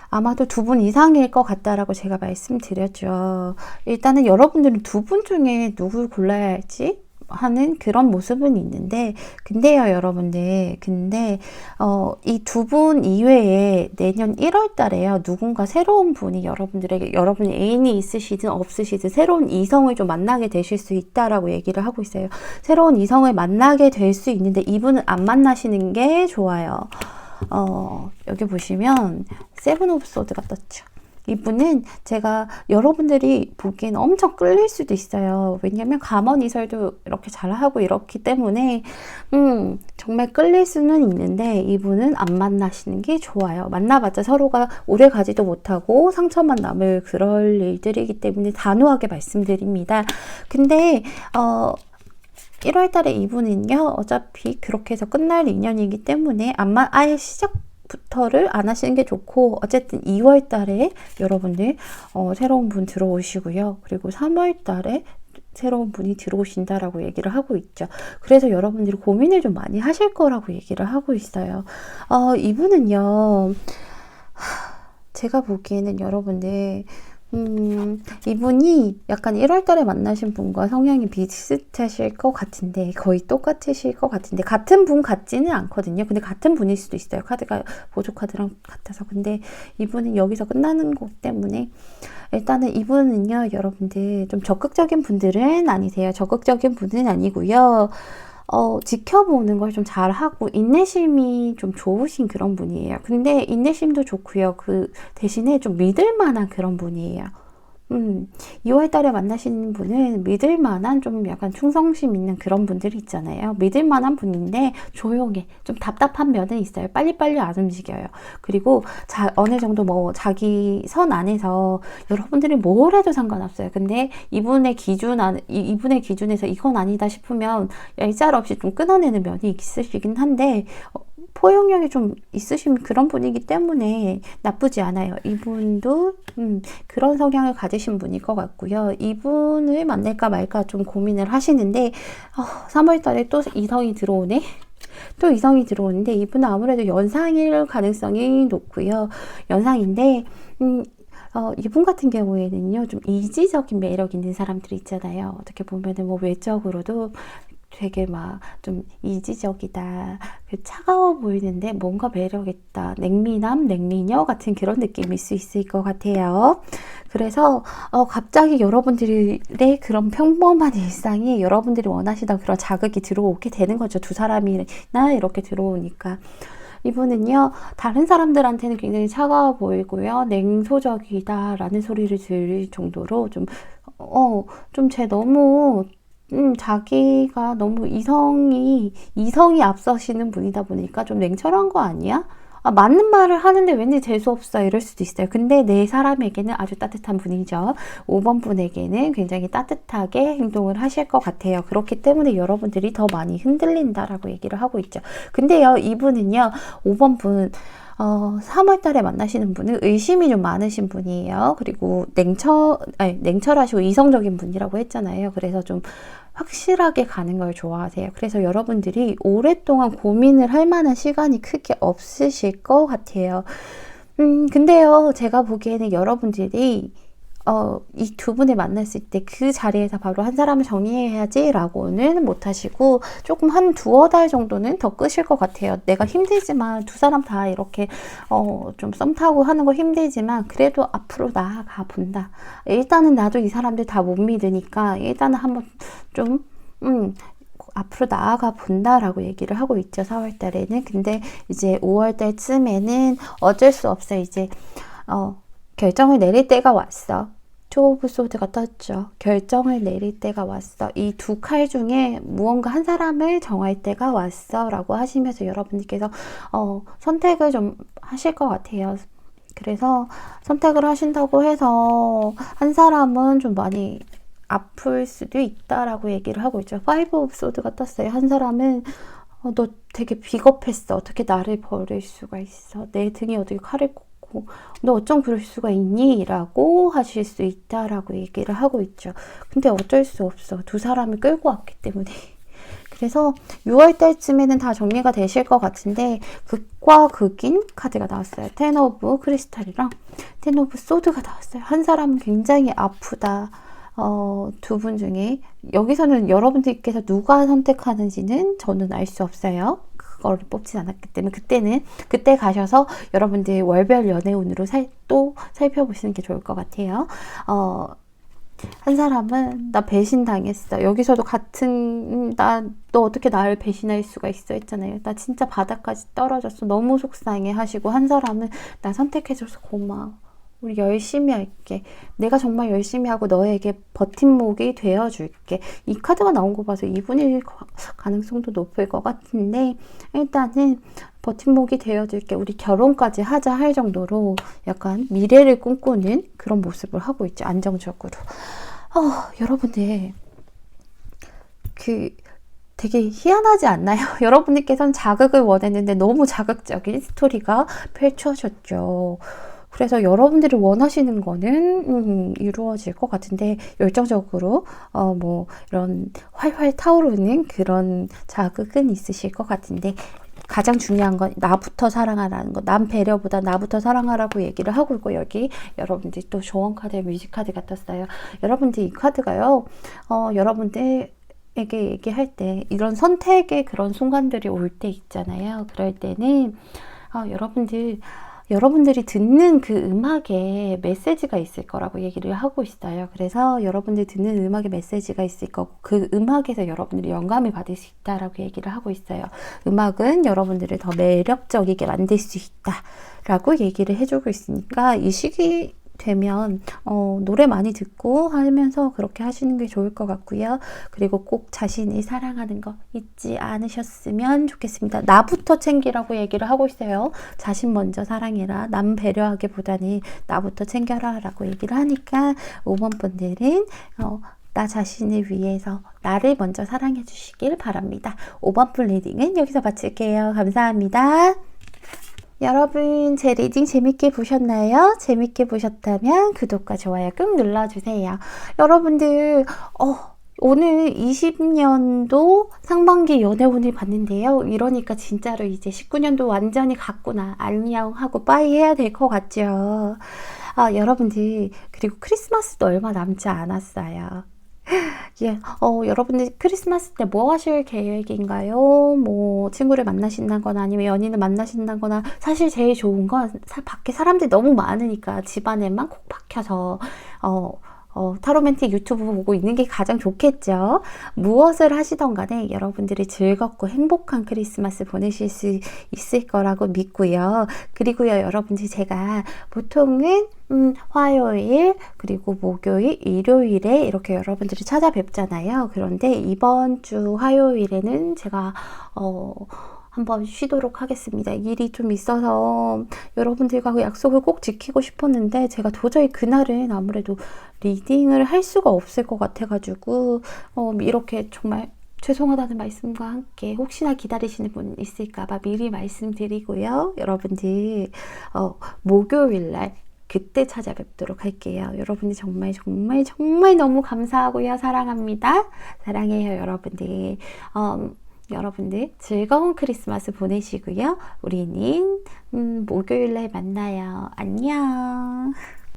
Speaker 1: 아마도 2분 이상일 것 같다라고 제가 말씀드렸죠. 일단은 여러분들은 2분 중에 누굴 골라야 할지 하는 그런 모습은 있는데, 근데요 여러분들, 근데 이 2분 이외에 내년 1월 달에요 누군가 새로운 분이 여러분들에게, 여러분이 애인이 있으시든 없으시든 새로운 이성을 좀 만나게 되실 수 있다라고 얘기를 하고 있어요. 새로운 이성을 만나게 될 수 있는데 이분은 안 만나시는 게 좋아요. 여기 보시면 세븐 오브 소드가 떴죠. 이분은 제가 여러분들이 보기엔 엄청 끌릴 수도 있어요. 왜냐면 감언 이설도 이렇게 잘하고 이렇기 때문에 정말 끌릴 수는 있는데 이분은 안 만나시는 게 좋아요. 만나봤자 서로가 오래 가지도 못하고 상처만 남을 그럴 일들이기 때문에 단호하게 말씀드립니다. 근데 1월 달에 이분은요 어차피 그렇게 해서 끝날 인연이기 때문에 아예 시작부터를 안 하시는 게 좋고, 어쨌든 2월 달에 여러분들 새로운 분 들어오시고요. 그리고 3월 달에 새로운 분이 들어오신다라고 얘기를 하고 있죠. 그래서 여러분들이 고민을 좀 많이 하실 거라고 얘기를 하고 있어요. 이분은요 제가 보기에는 여러분들 이분이 약간 1월 달에 만나신 분과 성향이 비슷하실 것 같은데, 거의 똑같으실 것 같은데, 같은 분 같지는 않거든요. 근데 같은 분일 수도 있어요. 카드가 보조 카드랑 같아서. 근데 이분은 여기서 끝나는 것 때문에, 일단은 이분은요 여러분들 좀 적극적인 분들은 아니세요. 적극적인 분은 아니고요. 지켜보는 걸 좀 잘하고 인내심이 좀 좋으신 그런 분이에요. 근데 인내심도 좋고요. 그 대신에 좀 믿을 만한 그런 분이에요. 2월 달에 만나시는 분은 믿을 만한 좀 약간 충성심 있는 그런 분들이 있잖아요. 믿을 만한 분인데 조용해. 좀 답답한 면은 있어요. 빨리빨리 안 움직여요. 그리고 어느 정도 뭐 자기 선 안에서 여러분들이 뭘 해도 상관없어요. 근데 이분의 기준에서 이건 아니다 싶으면 얄짤없이 좀 끊어내는 면이 있으시긴 한데, 포용력이 좀 있으신 그런 분이기 때문에 나쁘지 않아요. 이분도 그런 성향을 가지신 분일 것 같고요. 이분을 만날까 말까 좀 고민을 하시는데 3월 달에 또 이성이 들어오네. 또 이성이 들어오는데 이분은 아무래도 연상일 가능성이 높고요. 연상인데 이분 같은 경우에는요 좀 이지적인 매력 있는 사람들이 있잖아요. 어떻게 보면은 뭐 외적으로도 되게 막 좀 이지적이다, 차가워 보이는데 뭔가 매력있다, 냉미남, 냉미녀 같은 그런 느낌일 수 있을 것 같아요. 그래서 갑자기 여러분들의 그런 평범한 일상이 여러분들이 원하시던 그런 자극이 들어오게 되는 거죠. 두 사람이나 이렇게 들어오니까. 이분은요 다른 사람들한테는 굉장히 차가워 보이고요, 냉소적이다 라는 소리를 들을 정도로 좀 너무 자기가 너무 이성이 앞서시는 분이다 보니까 좀 냉철한 거 아니야? 맞는 말을 하는데 왠지 재수없어 이럴 수도 있어요. 근데 내 사람에게는 아주 따뜻한 분이죠. 5번 분에게는 굉장히 따뜻하게 행동을 하실 것 같아요. 그렇기 때문에 여러분들이 더 많이 흔들린다라고 얘기를 하고 있죠. 근데요 이분은요 5번 분 3월 달에 만나시는 분은 의심이 좀 많으신 분이에요. 그리고 냉철하시고 이성적인 분이라고 했잖아요. 그래서 좀 확실하게 가는 걸 좋아하세요. 그래서 여러분들이 오랫동안 고민을 할 만한 시간이 크게 없으실 것 같아요. 근데요, 제가 보기에는 여러분들이 이 두 분을 만났을 때 그 자리에서 바로 한 사람을 정리해야지 라고는 못하시고 조금 한 2-달 정도는 더 끄실 것 같아요. 내가 힘들지만 두 사람 다 이렇게 좀 썸 타고 하는 거 힘들지만 그래도 앞으로 나아가 본다. 일단은 나도 이 사람들 다 못 믿으니까 일단은 한번 좀 앞으로 나아가 본다라고 얘기를 하고 있죠. 4월 달에는. 근데 이제 5월 달쯤에는 어쩔 수 없어. 이제 결정을 내릴 때가 왔어. 투 오브 소드가 떴죠. 결정을 내릴 때가 왔어. 이 두 칼 중에 무언가 한 사람을 정할 때가 왔어 라고 하시면서 여러분들께서 선택을 좀 하실 것 같아요. 그래서 선택을 하신다고 해서 한 사람은 좀 많이 아플 수도 있다라고 얘기를 하고 있죠. 파이브 오브 소드가 떴어요. 한 사람은 너 되게 비겁했어. 어떻게 나를 버릴 수가 있어. 내 등에 어떻게 칼을 꽂고 너 어쩜 그럴 수가 있니? 라고 하실 수 있다라고 얘기를 하고 있죠. 근데 어쩔 수 없어. 두 사람을 끌고 왔기 때문에. 그래서 6월 달쯤에는 다 정리가 되실 것 같은데 극과 극인 카드가 나왔어요. 텐 오브 크리스탈이랑 텐 오브 소드가 나왔어요. 한 사람은 굉장히 아프다. 두 분 중에 여기서는 여러분들께서 누가 선택하는지는 저는 알 수 없어요. 그거를 뽑진 않았기 때문에 그때 가셔서 여러분들의 월별 연애운으로 또 살펴보시는 게 좋을 것 같아요. 한 사람은 나 배신당했어. 여기서도 같은 너 어떻게 나를 배신할 수가 있어 했잖아요. 나 진짜 바닥까지 떨어졌어. 너무 속상해 하시고 한 사람은 나 선택해줘서 고마워. 우리 열심히 할게. 내가 정말 열심히 하고 너에게 버팀목이 되어줄게. 이 카드가 나온 거 봐서 이분일 가능성도 높을 것 같은데 일단은 버팀목이 되어줄게. 우리 결혼까지 하자 할 정도로 약간 미래를 꿈꾸는 그런 모습을 하고 있죠. 안정적으로. 여러분들 되게 희한하지 않나요? 여러분들께서는 자극을 원했는데 너무 자극적인 스토리가 펼쳐졌죠. 그래서 여러분들이 원하시는 거는 이루어질 것 같은데 열정적으로 이런 활활 타오르는 그런 자극은 있으실 것 같은데 가장 중요한 건 나부터 사랑하라는 거. 남 배려보다 나부터 사랑하라고 얘기를 하고 있고 여기 여러분들이 또 조언 카드, 뮤직 카드가 떴어요. 여러분들 이 카드가요. 여러분들 에게 얘기할 때 이런 선택의 그런 순간들이 올 때 있잖아요. 그럴 때는 여러분들이 듣는 그 음악에 메시지가 있을 거라고 얘기를 하고 있어요. 그래서 여러분들이 듣는 음악에 메시지가 있을 거고 그 음악에서 여러분들이 영감을 받을 수 있다라고 얘기를 하고 있어요. 음악은 여러분들을 더 매력적이게 만들 수 있다라고 얘기를 해주고 있으니까 이 시기 되면 노래 많이 듣고 하면서 그렇게 하시는 게 좋을 것 같고요. 그리고 꼭 자신을 사랑하는 거 잊지 않으셨으면 좋겠습니다. 나부터 챙기라고 얘기를 하고 있어요. 자신 먼저 사랑해라. 남 배려하기보다는 나부터 챙겨라 라고 얘기를 하니까 5번 분들은 나 자신을 위해서 나를 먼저 사랑해 주시길 바랍니다. 5번 분 리딩은 여기서 마칠게요. 감사합니다. 여러분 제 리딩 재밌게 보셨나요? 재밌게 보셨다면 구독과 좋아요 꾹 눌러주세요. 여러분들 오늘 20년도 상반기 연애운을 봤는데요. 이러니까 진짜로 이제 19년도 완전히 갔구나. 안녕 하고 빠이 해야 될 것 같죠. 여러분들 그리고 크리스마스도 얼마 남지 않았어요. 예, 여러분들 크리스마스 때 뭐 하실 계획인가요? 뭐 친구를 만나신다거나 아니면 연인을 만나신다거나 사실 제일 좋은 건 밖에 사람들이 너무 많으니까 집안에만 콕 박혀서 타로맨틱 유튜브 보고 있는 게 가장 좋겠죠. 무엇을 하시던 간에 여러분들이 즐겁고 행복한 크리스마스 보내실 수 있을 거라고 믿고요. 그리고요, 여러분들 제가 보통은 화요일 그리고 목요일, 일요일에 이렇게 여러분들이 찾아뵙잖아요. 그런데 이번 주 화요일에는 제가 한번 쉬도록 하겠습니다. 일이 좀 있어서 여러분들과 그 약속을 꼭 지키고 싶었는데 제가 도저히 그날은 아무래도 리딩을 할 수가 없을 것 같아가지고 이렇게 정말 죄송하다는 말씀과 함께 혹시나 기다리시는 분 있을까봐 미리 말씀드리고요. 여러분들 목요일날 그때 찾아뵙도록 할게요. 여러분들 정말 정말 정말 너무 감사하고요. 사랑합니다. 사랑해요, 여러분들. 여러분들 즐거운 크리스마스 보내시고요. 우리는 목요일날 만나요. 안녕.